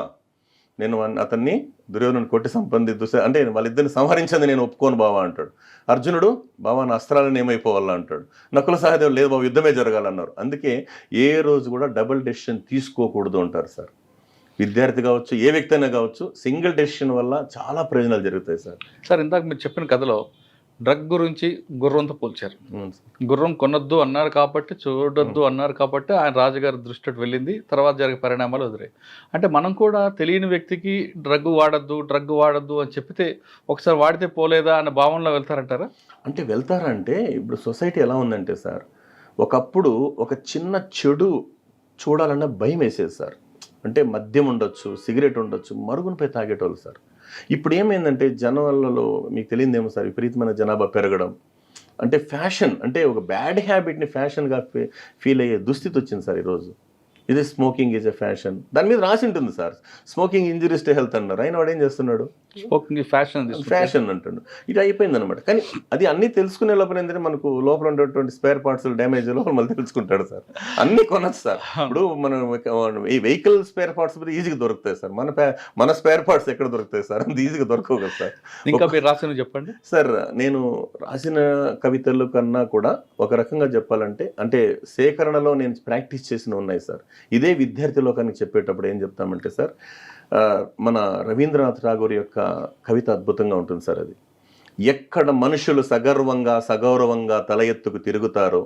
నేను అతన్ని దుర్యోధను కొట్టి అంటే వాళ్ళిద్దరిని సంహరించింది నేను ఒప్పుకోను బావా అంటాడు. అర్జునుడు, బావా నా అస్త్రాలను ఏమైపోవాలా అంటాడు. నకుల సహదేవుడు, లేదు బాబు యుద్ధమే జరగాలన్నారు. అందుకే ఏ రోజు కూడా డబుల్ డెసిషన్ తీసుకోకూడదు అంటారు సార్. విద్యార్థి కావచ్చు, ఏ వ్యక్తి అయినా కావచ్చు, సింగిల్ డెసిషన్ వల్ల చాలా ప్రయోజనాలు జరుగుతాయి సార్. సార్ ఇందాక మీరు చెప్పిన కథలో డ్రగ్ గురించి గుర్రంతో పోల్చారు. గుర్రం కొనొద్దు అన్నారు కాబట్టి, చూడొద్దు అన్నారు కాబట్టి ఆయన రాజుగారి దృష్టికి వెళ్ళింది, తర్వాత జరిగే పరిణామాలు వదిలేయి. అంటే మనం కూడా తెలియని వ్యక్తికి డ్రగ్ వాడద్దు అని చెప్తే ఒకసారి వాడితే పోలేదా అన్న భావనలో వెళ్తారంటారా? అంటే వెళ్తారంటే, ఇప్పుడు సొసైటీ ఎలా ఉందంటే సార్, ఒకప్పుడు ఒక చిన్న చెడు చూడాలన్న భయం వేసేది సార్. అంటే మద్యం ఉండొచ్చు, సిగరెట్ ఉండొచ్చు, మరుగునిపై తాగేటోళ్ళు సార్. ఇప్పుడు ఏమైందంటే జనాలలో మీకు తెలియదేమో సార్, విపరీతమైన జనాభా పెరగడం, అంటే ఫ్యాషన్, అంటే ఒక బ్యాడ్ హ్యాబిట్ని ఫ్యాషన్గా ఫీల్ అయ్యే దుస్థితి వచ్చింది సార్ ఈరోజు. ఇది స్మోకింగ్ ఈజ్ ఎ ఫ్యాషన్, దాని మీద రాసి ఉంటుంది sir. Smoking injuries to health అన్నారు, అయినా వాడు ఏం చేస్తున్నాడు, స్మోకింగ్ ఫ్యాషన్ అంటాడు. ఇది అయిపోయింది అనమాట. కానీ అది అన్ని తెలుసుకునే లోపల ఏంటంటే మనకు లోపల ఉండేటువంటి స్పేర్ పార్ట్స్ డ్యామేజ్ లోపల మళ్ళీ తెలుసుకుంటాడు సార్. అన్ని కొనచ్చు సార్. ఇప్పుడు మనం ఈ వెహికల్ స్పేర్ పార్ట్స్ మీద ఈజీగా దొరుకుతాయి సార్, మన స్పేర్ పార్ట్స్ ఎక్కడ దొరుకుతాయి సార్, అంత ఈజీగా దొరకవు కదా సార్. ఇంకా మీరు రాసిన చెప్పండి సార్. నేను రాసిన కవితలు కన్నా కూడా ఒక రకంగా చెప్పాలంటే, అంటే సేకరణలో నేను ప్రాక్టీస్ చేసిన ఉన్నాయి సార్. ఇదే విద్యార్థి లోకానికి చెప్పేటప్పుడు ఏం చెప్తామంటే సార్, మన రవీంద్రనాథ్ ఠాగూర్ యొక్క కవిత అద్భుతంగా ఉంటుంది సార్. అది ఎక్కడ మనుషులు సగర్వంగా సగౌరవంగా తల ఎత్తుకు తిరుగుతారో,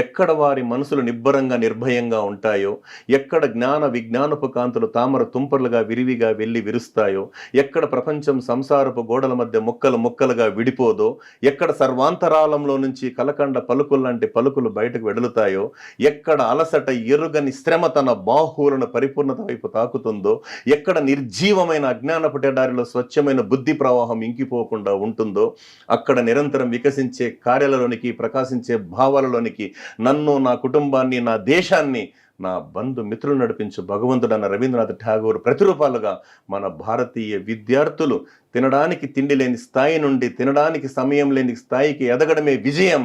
ఎక్కడ వారి మనసులు నిబ్బరంగా నిర్భయంగా ఉంటాయో, ఎక్కడ జ్ఞాన విజ్ఞానపు కాంతులు తామర తుంపర్లుగా విరివిగా వెళ్ళి విరుస్తాయో, ఎక్కడ ప్రపంచం సంసారపు గోడల మధ్య ముక్కలు ముక్కలుగా విడిపోదో, ఎక్కడ సర్వాంతరాలంలో నుంచి కలకండ పలుకుల్లాంటి పలుకులు బయటకు వెడులుతాయో, ఎక్కడ అలసట ఎరుగని శ్రమ తన బాహువులను పరిపూర్ణత వైపు తాకుతుందో, ఎక్కడ నిర్జీవమైన అజ్ఞానపు ఎడారిలో స్వచ్ఛమైన బుద్ధి ప్రవాహం ఇంకిపోకుండా ఉంటుందో, అక్కడ నిరంతరం వికసించే కార్యాలలోనికి ప్రకాశించే భావాలలోనికి నన్ను, నా కుటుంబాన్ని, నా దేశాన్ని, నా బంధు మిత్రులు నడిపించు భగవంతుడన్న రవీంద్రనాథ్ ఠాగూర్ ప్రతిరూపాలుగా మన భారతీయ విద్యార్థులు తినడానికి తిండి లేని స్థాయి నుండి తినడానికి సమయం లేని స్థాయికి ఎదగడమే విజయం,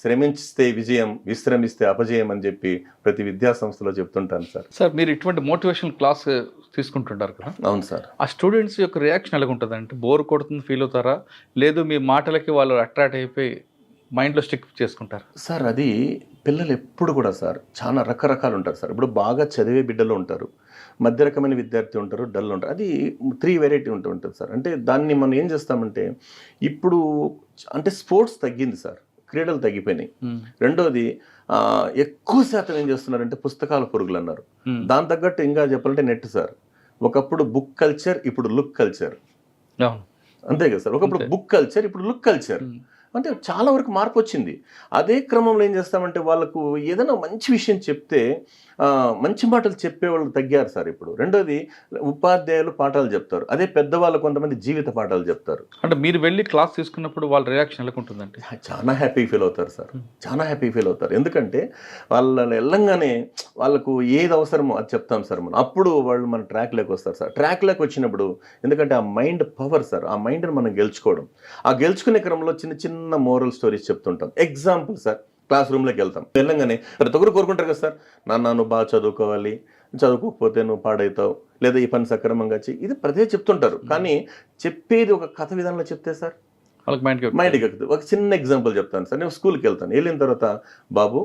శ్రమించిస్తే విజయం, విశ్రమిస్తే అపజయం అని చెప్పి ప్రతి విద్యా సంస్థలో చెప్తుంటాను సార్. సార్ మీరు ఇటువంటి మోటివేషనల్ క్లాస్ తీసుకుంటుంటారు కదా. అవును సార్. ఆ స్టూడెంట్స్ యొక్క రియాక్షన్ ఎలాగ ఉంటుంది, అంటే బోర్ కొడుతుంది ఫీల్ అవుతారా, లేదు మీ మాటలకి వాళ్ళు అట్రాక్ట్ అయిపోయి మైండ్లో స్టిక్ చేసుకుంటారు సార్? అది పిల్లలు ఎప్పుడు కూడా సార్ చాలా రకరకాలు ఉంటారు సార్. ఇప్పుడు బాగా చదివే బిడ్డలు ఉంటారు, మధ్య రకమైన విద్యార్థి ఉంటారు, డల్ ఉంటారు. అది 3 వెరైటీ ఉంటుంది సార్. అంటే దాన్ని మనం ఏం చేస్తామంటే, ఇప్పుడు అంటే స్పోర్ట్స్ తగ్గింది సార్, క్రీడలు తగ్గిపోయినాయి. రెండోది ఎక్కువ శాతం ఏం చేస్తున్నారంటే పుస్తకాల పురుగులు అన్నారు. దాని తగ్గట్టు ఇంకా చెప్పాలంటే నెట్ సార్. ఒకప్పుడు బుక్ కల్చర్, ఇప్పుడు లుక్ కల్చర్. అంతే కదా సార్. ఒకప్పుడు బుక్ కల్చర్, ఇప్పుడు లుక్ కల్చర్. అంటే చాలా వరకు మార్పు వచ్చింది. అదే క్రమంలో ఏం చేస్తామంటే, వాళ్ళకు ఏదైనా మంచి విషయం చెప్తే మంచి మాటలు చెప్పేవాళ్ళు తగ్గారు సార్ ఇప్పుడు. రెండోది ఉపాధ్యాయులు పాఠాలు చెప్తారు, అదే పెద్దవాళ్ళు కొంతమంది జీవిత పాఠాలు చెప్తారు. అంటే మీరు వెళ్ళి క్లాస్ తీసుకున్నప్పుడు వాళ్ళ రియాక్షన్ ఎలా ఉంటుందంటే, చాలా హ్యాపీ ఫీల్ అవుతారు సార్, చాలా హ్యాపీ ఫీల్ అవుతారు. ఎందుకంటే వాళ్ళని వెళ్ళంగానే వాళ్ళకు ఏది అవసరమో అది చెప్తాం సార్ మనం. అప్పుడు వాళ్ళు మన ట్రాక్లోకి వస్తారు సార్. ట్రాక్లోకి వచ్చినప్పుడు ఎందుకంటే ఆ మైండ్ పవర్ సార్, ఆ మైండ్ని మనం గెలుచుకోవడం. ఆ గెలుచుకునే క్రమంలో చిన్న చిన్న మోరల్ స్టోరీస్ చెప్తుంటాం. ఎగ్జాంపుల్ సార్, క్లాస్ రూమ్లోకి వెళ్తాం, వెళ్ళంగానే ప్రతి ఒక్కరు కోరుకుంటారు కదా సార్, నాన్న నువ్వు బాగా చదువుకోవాలి, చదువుకోకపోతే నువ్వు పాడవుతావు, లేదా ఈ పని సక్రమంగా చెయ్యి, ఇది ప్రతి చెప్తుంటారు. కానీ చెప్పేది ఒక కథ విధానంలో చెప్తే సార్ వాళ్ళకి మైండ్కి ఎక్కుతుంది. ఒక చిన్న ఎగ్జాంపుల్ చెప్తాను సార్. నేను స్కూల్కి వెళ్తాను, వెళ్ళిన తర్వాత బాబు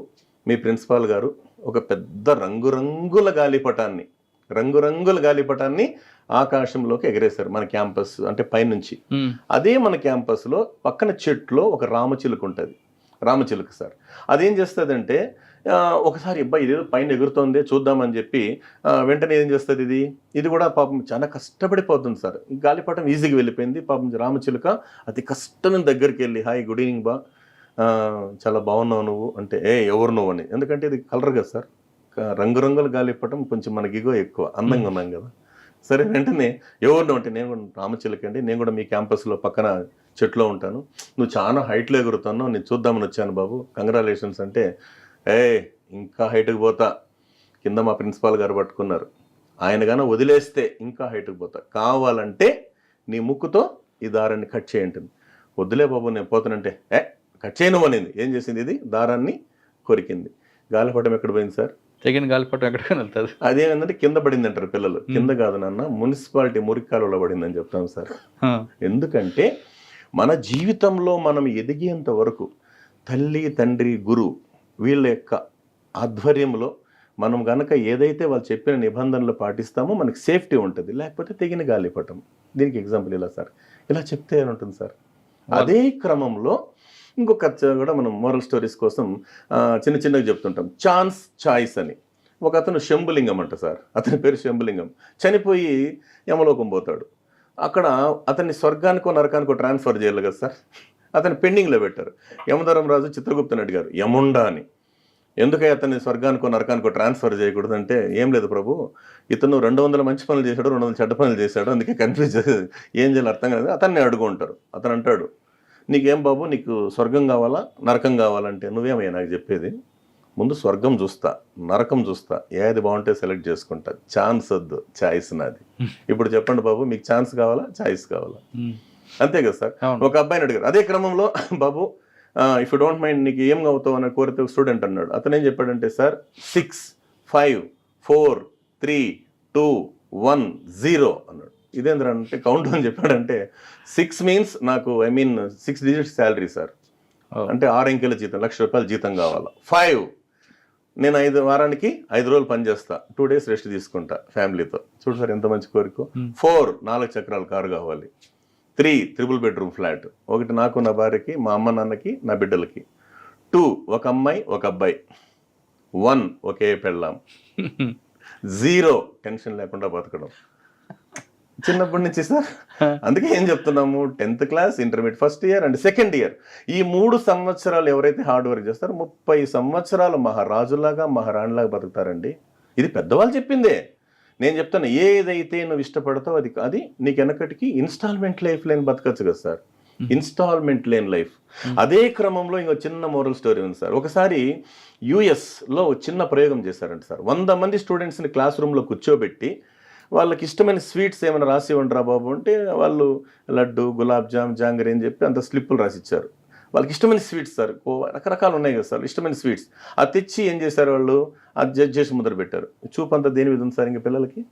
మీ ప్రిన్సిపాల్ గారు ఒక పెద్ద రంగురంగుల గాలిపటాన్ని ఆకాశంలోకి ఎగరేశారు మన క్యాంపస్ అంటే పైనుంచి. అదే మన క్యాంపస్లో పక్కన చెట్లో ఒక రామచిలుక ఉంటుంది, రామచిలుక సార్. అదేం చేస్తుందంటే ఒకసారి అబ్బాయి ఇదేదో పైన ఎగురుతోంది చూద్దామని చెప్పి వెంటనే ఏం చేస్తుంది, ఇది కూడా పాపం చాలా కష్టపడిపోతుంది సార్. గాలిపటం ఈజీగా వెళ్ళిపోయింది. పాపం రామచిలుక అతి కష్టం దగ్గరికి వెళ్ళి, హాయ్ గుడ్ ఈవినింగ్ బా, చాలా బాగున్నావు నువ్వు అంటే, ఎవరు నువ్వు అని. ఎందుకంటే ఇది కలర్ కదా సార్, రంగురంగుల గాలిపటం, కొంచెం మనకి ఇగో ఎక్కువ, అందంగా ఉన్నాం కదా. సరే వెంటనే ఎవరినో అంటే, నేను కూడా రామచిలుక అండి, నేను కూడా మీ క్యాంపస్లో పక్కన చెట్లో ఉంటాను, నువ్వు చాలా హైట్లో ఎగురుతున్నావు, నేను చూద్దామని వచ్చాను బాబు, కంగ్రాచులేషన్స్ అంటే, ఇంకా హైట్కి పోతా, కింద మా ప్రిన్సిపాల్ గారు పట్టుకున్నారు, ఆయన గాన వదిలేస్తే ఇంకా హైట్కి పోతా, కావాలంటే నీ ముక్కుతో ఈ దారాన్ని కట్ చేయంటుంది. వద్దులే బాబు నేను పోతానంటే, కట్ చేయను అనింది. ఏం చేసింది, ఇది దారాన్ని కొరికింది. గాలిపటం ఎక్కడ పోయింది సార్? తెగిన గాలిపటం ఎక్కడికైనా వెళ్తుంది. అదేంటంటే కింద పడింది అంటారు పిల్లలు. కింద కాదు నాన్న, మున్సిపాలిటీ మురికాలలో పడిందని చెప్తాం సార్. ఎందుకంటే మన జీవితంలో మనం ఎదిగేంత వరకు తల్లి తండ్రి గురువు వీళ్ళ యొక్క ఆధ్వర్యంలో మనం గనక ఏదైతే వాళ్ళు చెప్పిన నిబంధనలు పాటిస్తామో మనకి సేఫ్టీ ఉంటుంది. లేకపోతే తెగిన గాలిపటం. దీనికి ఎగ్జాంపుల్ ఇలా సార్, ఇలా చెప్తే ఏముంటుంది సార్. అదే క్రమంలో ఇంకొక కూడా మనం మోరల్ స్టోరీస్ కోసం చిన్న చిన్నగా చెప్తుంటాం. ఛాన్స్ చాయిస్ అని ఒక అతను శంభులింగం అంట సార్, అతని పేరు శంభులింగం. చనిపోయి యమలోకం పోతాడు. అక్కడ అతన్ని స్వర్గానికో నరకానికో ట్రాన్స్ఫర్ చేయాలి కదా సార్, అతన్ని పెండింగ్లో పెట్టారు. యమధర్మరాజు చిత్రగుప్తుని అడిగారు, యముండా అని, ఎందుకై అతన్ని స్వర్గానికో నరకానికో ట్రాన్స్ఫర్ చేయకూడదు అంటే, ఏం లేదు ప్రభు, ఇతను 200 మంచి పనులు చేశాడు, 200 చెడ్డ పనులు చేశాడు, అందుకే కన్ఫ్యూజ్ ఏం చేయాలి అర్థం కాదు. అతన్ని అడుగుంటారు. అతను అంటాడు, నీకేం బాబు, నీకు స్వర్గం కావాలా నరకం కావాలంటే, నువ్వేమయ్యా నాకు చెప్పేది, ముందు స్వర్గం చూస్తా, నరకం చూస్తా, ఏది బాగుంటే సెలెక్ట్ చేసుకుంటా. ఛాన్స్ వద్దు, ఛాయిస్ నాది. ఇప్పుడు చెప్పండి బాబు, మీకు ఛాన్స్ కావాలా, ఛాయిస్ కావాలా? అంతే కదా సార్. ఒక అబ్బాయిని అడిగారు, అదే క్రమంలో బాబు ఇఫ్ యూ డోంట్ మైండ్ నీకు ఏం అవుతావు అని కోరితే స్టూడెంట్ అన్నాడు. అతను ఏం చెప్పాడంటే, సార్ 6 5 4 3 2 1 0 అన్నాడు. ఇదేంద్ర అంటే కౌంట్ అని చెప్పాడంటే 6 మీన్స్ నాకు 6 డిజిట్స్ శాలరీ సార్, అంటే 6 అంకెల జీతం, ₹1,00,000 జీతం కావాలా. 5 నేను 5 వారానికి 5 రోజులు పని చేస్తా, 2 days రెస్ట్ తీసుకుంటా ఫ్యామిలీతో. చూడు సార్ ఎంత మంచి కోరిక. 4 4 చక్రాల కారు కావాలి. 3 3 bedroom ఫ్లాట్, ఒకటి నాకు, నా భార్యకి, మా అమ్మ నాన్నకి, నా బిడ్డలకి. 2 ఒక అమ్మాయి ఒక అబ్బాయి. 1 ఒకే పెళ్ళాం. 0 టెన్షన్ లేకుండా బతకడం. చిన్నప్పటి నుంచి సార్. అందుకే ఏం చెప్తున్నాము, 10th class, intermediate first year and second year, ఈ 3 సంవత్సరాలు ఎవరైతే హార్డ్ వర్క్ చేస్తారో 30 సంవత్సరాలు మహారాజులాగా మహారాణిలాగా బతుకుతారండి. ఇది పెద్దవాళ్ళు చెప్పిందే. నేను చెప్తాను, ఏదైతే నువ్వు ఇష్టపడతావు అది నీకు వెనకటికి ఇన్స్టాల్మెంట్ లైఫ్ లేని బతకచ్చు కదా సార్, ఇన్స్టాల్మెంట్ లేని లైఫ్. అదే క్రమంలో ఇంకో చిన్న మోరల్ స్టోరీ ఉంది సార్. ఒకసారి యుఎస్లో చిన్న ప్రయోగం చేశారంట సార్. 100 మంది స్టూడెంట్స్ని క్లాస్ రూమ్లో కూర్చోబెట్టి వాళ్ళకి ఇష్టమైన స్వీట్స్ ఏమైనా రాసి ఇవ్వండి రా బాబు అంటే, వాళ్ళు లడ్డు, గులాబ్ జామ్, జాంగరీ అని చెప్పి అంత స్లిప్పులు రాసిచ్చారు. వాళ్ళకి ఇష్టమైన స్వీట్స్ సార్, రకరకాలు ఉన్నాయి కదా సార్ ఇష్టమైన స్వీట్స్. అది తెచ్చి ఏం చేశారు వాళ్ళు, అది జడ్జ్ చేసి ముద్ర పెట్టారు. చూపు అంతా దేని మీద ఉంది సార్ ఇంకా పిల్లలకి?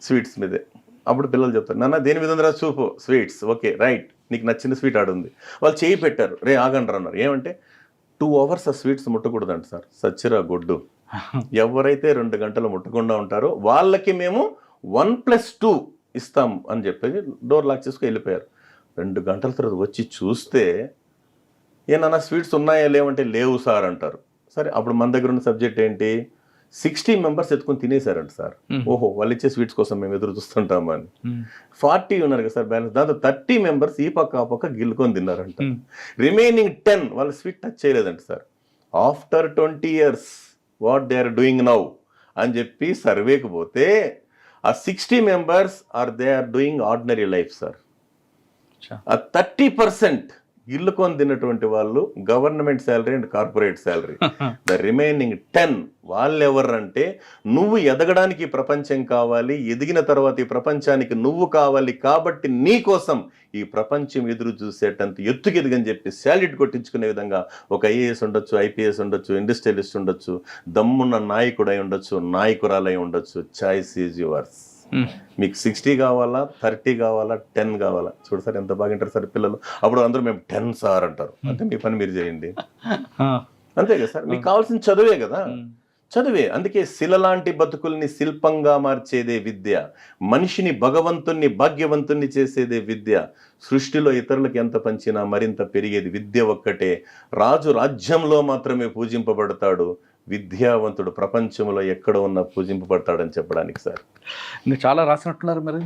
స్వీట్స్ మీదే. అప్పుడు పిల్లలు చెప్తారు, నాన్న దేని మీద ఉందిరా చూపు? స్వీట్స్. ఓకే రైట్, నీకు నచ్చిన స్వీట్ ఆడుంది. వాళ్ళు చేయి పెట్టారు, రే ఆగండి అన్నారు. ఏమంటే 2 hours ఆ స్వీట్స్ ముట్టకూడదంట సార్. సచ్చిరా గొడ్డు. ఎవరైతే 2 గంటలు ముట్టకుండా ఉంటారో వాళ్ళకి మేము 1+2 ఇస్తాం అని చెప్పేసి డోర్ లాక్ చేసుకుని వెళ్ళిపోయారు. 2 గంటల తర్వాత వచ్చి చూస్తే, ఏమన్నా స్వీట్స్ ఉన్నాయా లేవంటే లేవు సార్ అంటారు. సరే, అప్పుడు మన దగ్గర ఉన్న సబ్జెక్ట్ ఏంటి, 60 మెంబర్స్ ఎత్తుకొని తినేశారంట సార్. ఓహో, వాళ్ళు ఇచ్చే స్వీట్స్ కోసం మేము ఎదురు చూస్తుంటామని. 40 ఉన్నారు కదా సార్ బ్యాలెన్స్, దాంతో 30 మెంబర్స్ ఈ పక్క ఆ పక్క గిల్లుకొని తిన్నారంట. రిమైనింగ్ 10 వాళ్ళు స్వీట్ టచ్ చేయలేదంట sir. After 20 years what they are doing now అని చెప్పి సర్వేకి పోతే, ఆ 60 members they are doing ordinary life sir. ఆ 30% ఇల్లుకొని తిన్నటువంటి వాళ్ళు government salary and corporate salary. The remaining 10 వాళ్ళు ఎవరంటే, నువ్వు ఎదగడానికి ప్రపంచం కావాలి, ఎదిగిన తర్వాత ఈ ప్రపంచానికి నువ్వు కావాలి, కాబట్టి నీ కోసం ఈ ప్రపంచం ఎదురు చూసేటంత ఎత్తుకెదిగని చెప్పి శాలిడ్ కొట్టించుకునే విధంగా ఒక ఐఏఎస్ ఉండొచ్చు, ఐపీఎస్ ఉండొచ్చు, ఇండస్ట్రియలిస్ట్ ఉండొచ్చు, దమ్మున్న నాయకుడై ఉండొచ్చు, నాయకురాలై ఉండొచ్చు. Choice is yours. మీకు 60 కావాలా, 30 కావాలా, 10 కావాలా? చూడు సార్ ఎంత బాగా వింటారు సార్ పిల్లలు. అప్పుడు అందరూ మేము 10 సార్ అంటారు. అంటే మీ పని మీరు చేయండి, అంతే కదా సార్. మీకు కావాల్సిన చదువే కదా, చదువే. అందుకే శిల లాంటి బతుకుల్ని శిల్పంగా మార్చేదే విద్య, మనిషిని భగవంతుణ్ణి భాగ్యవంతుణ్ణి చేసేదే విద్య. సృష్టిలో ఇతరులకు ఎంత పంచినా మరింత పెరిగేది విద్య ఒక్కటే. రాజు రాజ్యంలో మాత్రమే పూజింపబడతాడు, విద్యావంతుడు ప్రపంచంలో ఎక్కడ ఉన్నా పూజింపబడతాడని చెప్పడానికి సార్. ఇంకా చాలా రాసినట్టున్నారు మరి.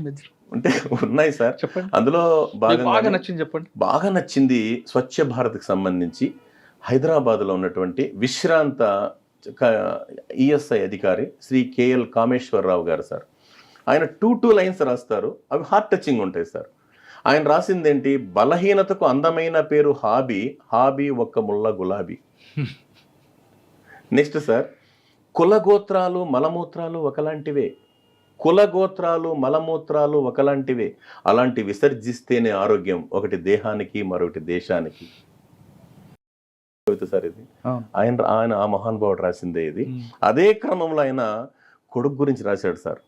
అంటే ఉన్నాయి సార్, చెప్పండి. అందులో బాగా నచ్చింది చెప్పండి. బాగా నచ్చింది స్వచ్ఛ భారత్కి సంబంధించి హైదరాబాద్లో ఉన్నటువంటి విశ్రాంత ఈఎస్ఐ అధికారి శ్రీ కేఎల్ కామేశ్వరరావు గారు సార్. ఆయన 2 lines రాస్తారు, అవి హార్ట్ టచింగ్ ఉంటాయి సార్. ఆయన రాసింది ఏంటి, బలహీనతకు అందమైన పేరు హాబీ, హాబీ ఒక్క ముళ్ళ గులాబీ. నెక్స్ట్ సార్, కులగోత్రాలు మలమూత్రాలు ఒకలాంటివే, కులగోత్రాలు మలమూత్రాలు ఒకలాంటివే, అలాంటి విసర్జిస్తేనే ఆరోగ్యం, ఒకటి దేహానికి మరొకటి దేశానికి. సార్ ఇది ఆయన ఆ మహానుభావుడు రాసిందే ఇది. అదే క్రమంలో ఆయన కొడుకు గురించి రాశాడు సార్.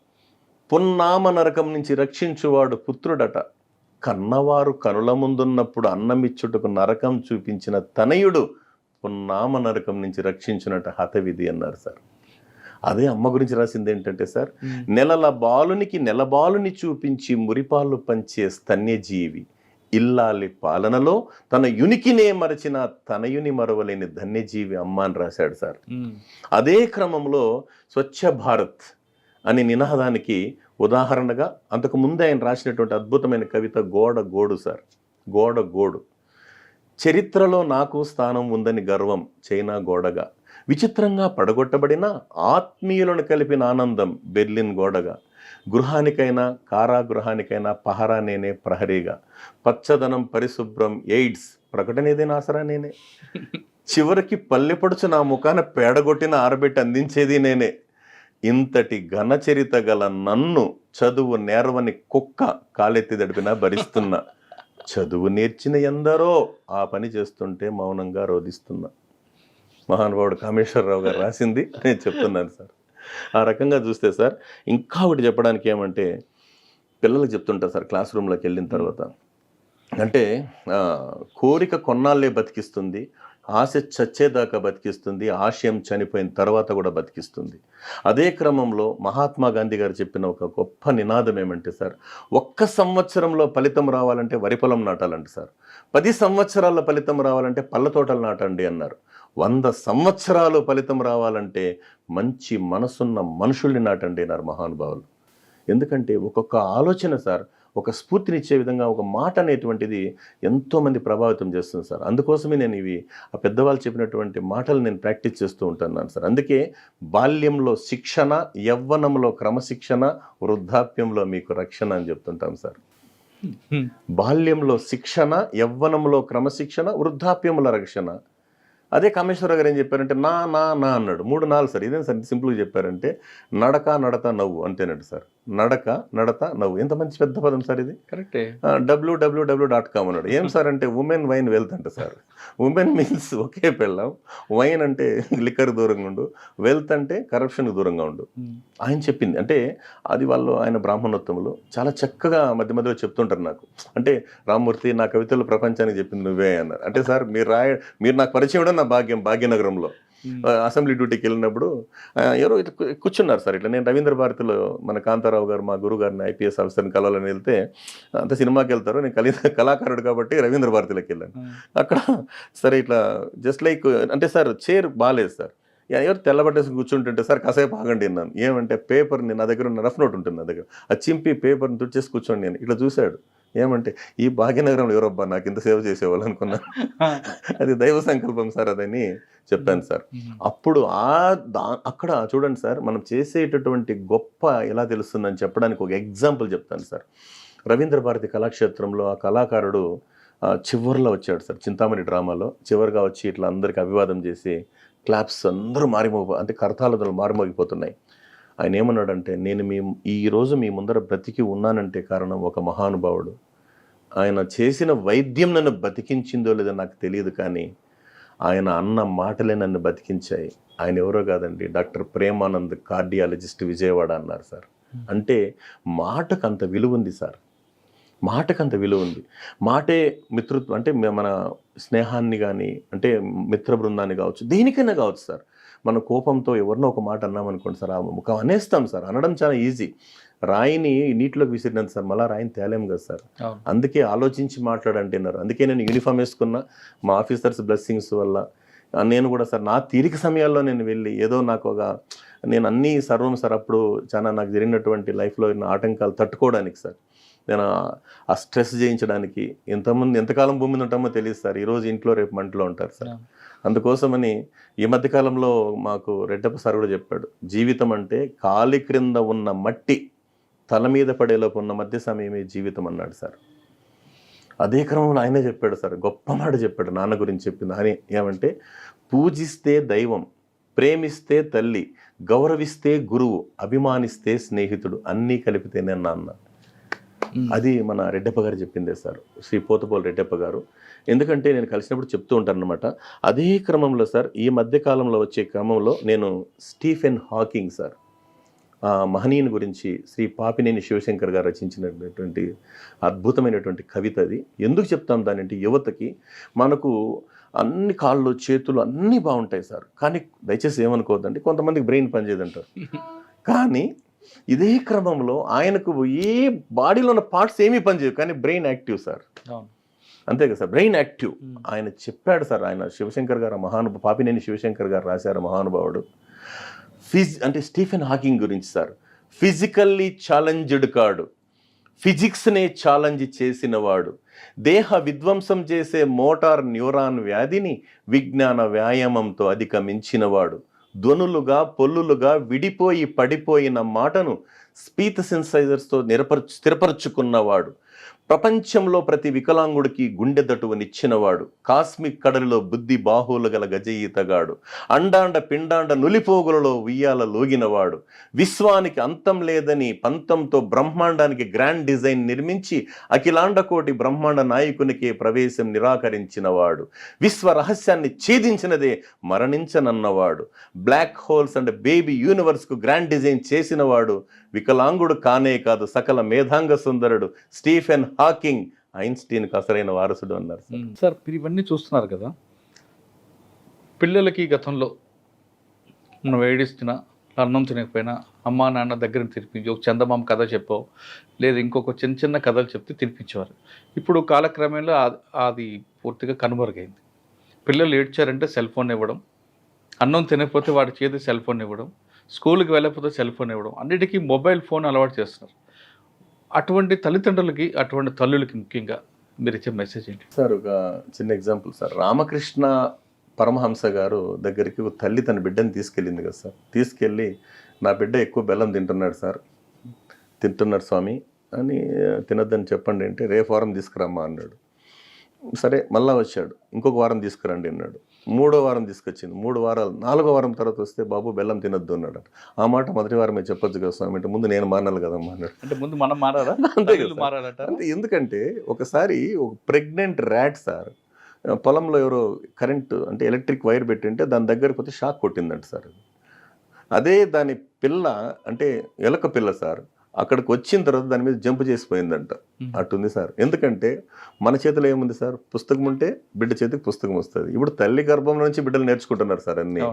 పున్నామ నరకం నుంచి రక్షించువాడు పుత్రుడట, కన్నవారు కనుల ముందున్నప్పుడు అన్నమిచ్చుటకు నరకం చూపించిన తనయుడు పున్నామ నరకం నుంచి రక్షించునట హతవిధి అన్నారు సార్. అదే అమ్మ గురించి రాసింది ఏంటంటే సార్, నెలల బాలునికి నెలబాలుని చూపించి మురిపాలు పంచే స్తన్యజీవి, ఇల్లాలి పాలనలో తన యునికినే మరచిన తనయుని మరవలేని ధన్యజీవి అమ్మ అని రాశాడు సార్. అదే క్రమంలో స్వచ్ఛ భారత్ అనే నినాదానికి ఉదాహరణగా అంతకు ముందే ఆయన రాసినటువంటి అద్భుతమైన కవిత గోడ గోడు సార్. గోడ గోడు. చరిత్రలో నాకు స్థానం ఉందని గర్వం చైనా గోడగా, విచిత్రంగా పడగొట్టబడిన ఆత్మీయులను కలిపిన ఆనందం బెర్లిన్ గోడగా, గృహానికైనా కారాగృహానికైనా పహరా నేనే ప్రహరీగా, పచ్చదనం పరిశుభ్రం ఎయిడ్స్ ప్రకటనేదే ఆసరా నేనే, చివరికి పల్లెపడుచు నా ముఖాన పేడగొట్టిన ఆరబెట్టి అందించేది నేనే. ఇంతటి ఘనచరిత గల నన్ను చదువు నేర్వని కుక్క కాలెత్తి దడిపినా భరిస్తున్నా. చదువు నేర్చిన ఎందరో ఆ పని చేస్తుంటే మౌనంగా రోధిస్తున్నా. మహానుభావుడు కామేశ్వరరావు గారు రాసింది నేను చెప్తున్నాను సార్. ఆ రకంగా చూస్తే సార్ ఇంకా ఒకటి చెప్పడానికి ఏమంటే, పిల్లలకు చెప్తుంటారు సార్ క్లాస్ రూమ్లోకి వెళ్ళిన తర్వాత, అంటే కోరిక కొన్నాళ్ళే బతికిస్తుంది, ఆశ చచ్చేదాకా బతికిస్తుంది, ఆశయం చనిపోయిన తర్వాత కూడా బతికిస్తుంది. అదే క్రమంలో మహాత్మా గాంధీ గారు చెప్పిన ఒక గొప్ప నినాదం ఏమంటే సార్, 1 సంవత్సరంలో ఫలితం రావాలంటే వరి పొలం నాటాలంటే సార్, 10 సంవత్సరాల ఫలితం రావాలంటే పళ్ళ తోటలు నాటండి అన్నారు. 100 సంవత్సరాలు ఫలితం రావాలంటే మంచి మనసున్న మనుషుల్ని నాటండి అన్నారు మహానుభావులు. ఎందుకంటే ఒక్కొక్క ఆలోచన సార్ ఒక స్ఫూర్తినిచ్చే విధంగా ఒక మాట అనేటువంటిది ఎంతోమంది ప్రభావితం చేస్తుంది సార్. అందుకోసమే నేను ఇవి ఆ పెద్దవాళ్ళు చెప్పినటువంటి మాటలు నేను ప్రాక్టీస్ చేస్తూ ఉంటున్నాను సార్. అందుకే బాల్యంలో శిక్షణ, యవ్వనంలో క్రమశిక్షణ, వృద్ధాప్యంలో మీకు రక్షణ అని చెప్తుంటాం సార్. బాల్యంలో శిక్షణ, యవ్వనంలో క్రమశిక్షణ, వృద్ధాప్యంలో రక్షణ. అదే కామేశ్వరరావు గారు ఏం చెప్పారంటే నా నా నా అన్నాడు. 3 నాలుగు సార్. ఇదేం సార్ సింపుల్గా చెప్పారంటే, నడక నడత నవ్వు అంతేనండి సార్. నడక నడత నవ్వు, ఎంత మంచి పెద్ద పదం సార్ ఇది. కరెక్టే. www.com అన్నాడు. ఏం సార్ అంటే ఉమెన్ వైన్ వెల్త్ అంట సార్. ఉమెన్ మీన్స్ ఒకే పెళ్ళాం, వైన్ అంటే లిక్కర్ దూరంగా ఉండు, వెల్త్ అంటే కరప్షన్కి దూరంగా ఉండు. ఆయన చెప్పింది అంటే అది వాళ్ళు ఆయన బ్రాహ్మణోత్తములు చాలా చక్కగా మధ్య మధ్యలో చెప్తుంటారు నాకు. అంటే రామ్మూర్తి నా కవితలు ప్రపంచానికి చెప్పింది నువ్వే అన్నారు. అంటే సార్ మీరు నాకు పరిచయం నా భాగ్యనగరంలో అసెంబ్లీ డ్యూటీకి వెళ్ళినప్పుడు ఎవరో ఇట్లా కూర్చున్నారు సార్. ఇట్లా నేను రవీంద్ర భారతిలో మన కాంతారావు గారు మా గురువు గారిని ఐపీఎస్ ఆఫీసర్ని కలవాలని వెళ్తే, అంత సినిమాకి వెళ్తారు, నేను కళాకారుడు కాబట్టి రవీంద్ర భారతిలోకి వెళ్ళాను. అక్కడ సరే ఇట్లా జస్ట్ లైక్ అంటే సార్ చైర్ బాగాలేదు సార్, ఎవరు తెల్లబట్టేసి కూర్చుంటుంటే సార్ కాసేపు ఆగండి అన్నాను. ఏమంటే పేపర్ని నా దగ్గర ఉన్న రఫ్ నోట్ ఉంటుంది నా దగ్గర, అది చింపి పేపర్ని తుడిచేసి కూర్చోండి నేను. ఇట్లా చూశాడు. ఏమంటే ఈ భాగ్యనగరంలో ఎవరబ్బా నాకు ఇంత సేవ చేసేవాళ్ళు అనుకున్నాను. అది దైవ సంకల్పం సార్ అదని చెప్పాను సార్. అప్పుడు అక్కడ చూడండి సార్, మనం చేసేటటువంటి గొప్ప ఎలా తెలుస్తుందని చెప్పడానికి ఒక ఎగ్జాంపుల్ చెప్తాను సార్. రవీంద్ర భారతి కళాక్షేత్రంలో ఆ కళాకారుడు చివరిలో వచ్చాడు సార్. చింతామణి డ్రామాలో చివరిగా వచ్చి ఇట్లా అందరికి అభివాదం చేసి క్లాప్స్ అందరూ అంటే కరతాళాలు మారుమోగిపోతున్నాయి. ఆయన ఏమన్నాడంటే, నేను ఈరోజు మీ ముందర బ్రతికి ఉన్నానంటే కారణం ఒక మహానుభావుడు. ఆయన చేసిన వైద్యం నన్ను బతికించిందో లేదో నాకు తెలియదు, కానీ ఆయన అన్న మాటలే నన్ను బతికించాయి. ఆయన ఎవరో కాదండి, డాక్టర్ ప్రేమానంద్, కార్డియాలజిస్ట్, విజయవాడ అన్నారు సార్. అంటే మాటకు అంత విలువ ఉంది సార్. మాటకు అంత విలువ ఉంది. మాటే మిత్రత్వం, అంటే మన స్నేహాన్ని కానీ అంటే మిత్ర బృందాన్ని కావచ్చు, దేనికైనా కావచ్చు సార్. మన కోపంతో ఎవరినో ఒక మాట అన్నామనుకోండి సార్, ఆ ముఖం అనేస్తాం సార్. అనడం చాలా ఈజీ. రాయిని నీటిలోకి విసిరినంత సార్ మళ్ళీ రాయిని తేలేం కదా సార్. అందుకే ఆలోచించి మాట్లాడంటున్నారు. అందుకే నేను యూనిఫామ్ వేసుకున్నా, మా ఆఫీసర్స్ బ్లెస్సింగ్స్ వల్ల నేను కూడా సార్ నా తీరిక సమయాల్లో నేను వెళ్ళి ఏదో నాకు నేను అన్నీ సర్వం సార్. అప్పుడు చాలా నాకు జరిగినటువంటి లైఫ్లో ఉన్న ఆటంకాలు తట్టుకోవడానికి సార్, నేను ఆ స్ట్రెస్ జయించడానికి, ఎంతకాలం భూమి మీద ఉంటామో తెలియదు సార్. ఈరోజు ఇంట్లో రేపు మంటలో ఉంటారు సార్. అందుకోసమని ఈ మధ్యకాలంలో మాకు రెడ్డప్ప సార్ కూడా చెప్పాడు, జీవితం అంటే కాలి క్రింద ఉన్న మట్టి తల మీద పడేలోపు ఉన్న మధ్య సమయమే జీవితం అన్నాడు సార్. అదే క్రమంలో ఆయనే చెప్పాడు సార్, గొప్ప మాట చెప్పాడు నాన్న గురించి చెప్పింది. అని ఏమంటే, పూజిస్తే దైవం, ప్రేమిస్తే తల్లి, గౌరవిస్తే గురువు, అభిమానిస్తే స్నేహితుడు, అన్నీ కలిపితేనే నాన్న. అది మన రెడ్డప్ప గారు చెప్పిందే సార్, శ్రీ పోతుపోలు రెడ్డప్ప గారు. ఎందుకంటే నేను కలిసినప్పుడు చెప్తూ ఉంటాను అనమాట. అదే క్రమంలో సార్, ఈ మధ్యకాలంలో వచ్చే క్రమంలో నేను స్టీఫెన్ హాకింగ్ సార్, మహనీయుని గురించి శ్రీ పాపినేని శివశంకర్ గారు రచించినటువంటి అద్భుతమైనటువంటి కవిత అది. ఎందుకు చెప్తాం దాని అంటే, యువతకి మనకు అన్ని కాళ్ళు చేతులు అన్నీ బాగుంటాయి సార్, కానీ దయచేసి ఏమనుకోవద్దండి, కొంతమందికి బ్రెయిన్ పనిచేయదంటారు. కానీ ఇదే క్రమంలో ఆయనకు ఏ బాడీలో ఉన్న పార్ట్స్ ఏమీ పనిచేయవు, కానీ బ్రెయిన్ యాక్టివ్ సార్. అంతే కదా సార్, బ్రెయిన్ యాక్టివ్. ఆయన చెప్పాడు సార్, ఆయన శివశంకర్ గారు పాపినేని శివశంకర్ గారు రాశారు మహానుభావుడు. అంటే స్టీఫెన్ హాకింగ్ గురించి సార్, ఫిజికల్లీ ఛాలెంజ్డ్ కాడు, ఫిజిక్స్నే ఛాలెంజ్ చేసిన వాడు, దేహ విధ్వంసం చేసే మోటార్ న్యూరాన్ వ్యాధిని విజ్ఞాన వ్యాయామంతో అధిగమించినవాడు, ధ్వనులుగా పొల్లులుగా విడిపోయి పడిపోయిన మాటను స్పీచ్ సెన్సైజర్స్తో స్థిరపరచుకున్నవాడు, ప్రపంచంలో ప్రతి వికలాంగుడికి గుండె దటువనిచ్చినవాడు, కాస్మిక్ కడలిలో బుద్ధి బాహువులు గల గజఈతగాడు, అండాండ పిండాండ నులిపోగులలో ఉయ్యాల లోగినవాడు, విశ్వానికి అంతం లేదని పంతంతో బ్రహ్మాండానికి గ్రాండ్ డిజైన్ నిర్మించి అఖిలాండ కోటి బ్రహ్మాండ నాయకునికే ప్రవేశం నిరాకరించినవాడు, విశ్వ రహస్యాన్ని ఛేదించినదే మరణించనన్నవాడు, బ్లాక్ హోల్స్ అండ్ బేబీ యూనివర్స్కు గ్రాండ్ డిజైన్ చేసినవాడు, వికలాంగుడు కానే కాదు సకల మేధాంగ సుందరుడు, స్టీఫెన్ హాకింగ్ ఐన్స్టీన్కు అసలైన వారసుడు అన్నారు సార్. సార్ మీరు ఇవన్నీ చూస్తున్నారు కదా, పిల్లలకి గతంలో మనం ఏడిస్తున్నా అన్నం తినకపోయినా అమ్మా నాన్న దగ్గర తినిపించి ఒక చందమామ కథ చెప్పావు లేదా ఇంకొక చిన్న చిన్న కథలు చెప్తే తినిపించేవారు. ఇప్పుడు కాలక్రమేణలో అది పూర్తిగా కనుమరుగైంది. పిల్లలు ఏడ్చారంటే సెల్ ఫోన్ ఇవ్వడం, అన్నం తినకపోతే వాడి చేతి సెల్ ఫోన్ ఇవ్వడం, స్కూల్కి వెళ్ళకపోతే సెల్ ఫోన్ ఇవ్వడం, అన్నిటికీ మొబైల్ ఫోన్ అలవాటు చేస్తున్నారు. అటువంటి తల్లిదండ్రులకి, అటువంటి తల్లులకి ముఖ్యంగా మీరు ఇచ్చే మెసేజ్ ఏంటి సార్? ఒక చిన్న ఎగ్జాంపుల్ సార్, రామకృష్ణ పరమహంస గారు దగ్గరికి ఒక తల్లి తన బిడ్డని తీసుకెళ్ళింది కదా సార్. తీసుకెళ్ళి నా బిడ్డ ఎక్కువ బెల్లం తింటున్నాడు స్వామి అని, తినొద్దని చెప్పండి అంటే రేపు వారం తీసుకురమ్మా అన్నాడు. సరే మళ్ళా వచ్చాడు, ఇంకొక వారం తీసుకురండి అన్నాడు. 3వ వారం తీసుకొచ్చింది, 3 వారాలు, 4వ వారం తర్వాత వస్తే బాబు బెల్లం తినొద్దు అన్నాడు. ఆ మాట మొదటి వారమే చెప్పొచ్చు కదా స్వామి అంటే, ముందు నేను మానాలి కదమ్మా అన్నాడు. అంటే ముందు మనం మారాలా? అంతే మారాలట. అంటే ఎందుకంటే ఒకసారి ఒక ప్రెగ్నెంట్ ర్యాట్ సార్ పొలంలో ఎవరో కరెంటు అంటే ఎలక్ట్రిక్ వైర్ పెట్టింటే దాని దగ్గర పోతే షాక్ కొట్టిందంట సార్. అదే దాని పిల్ల అంటే ఎలక పిల్ల సార్ అక్కడికి వచ్చిన తర్వాత దాని మీద జంప్ చేసిపోయిందంట. అటుంది సార్. ఎందుకంటే మన చేతిలో ఏముంది సార్, పుస్తకం ఉంటే బిడ్డ చేతికి పుస్తకం వస్తుంది. ఇప్పుడు తల్లి గర్భంలో నుంచి బిడ్డలు నేర్చుకుంటున్నారు సార్ అన్నీ.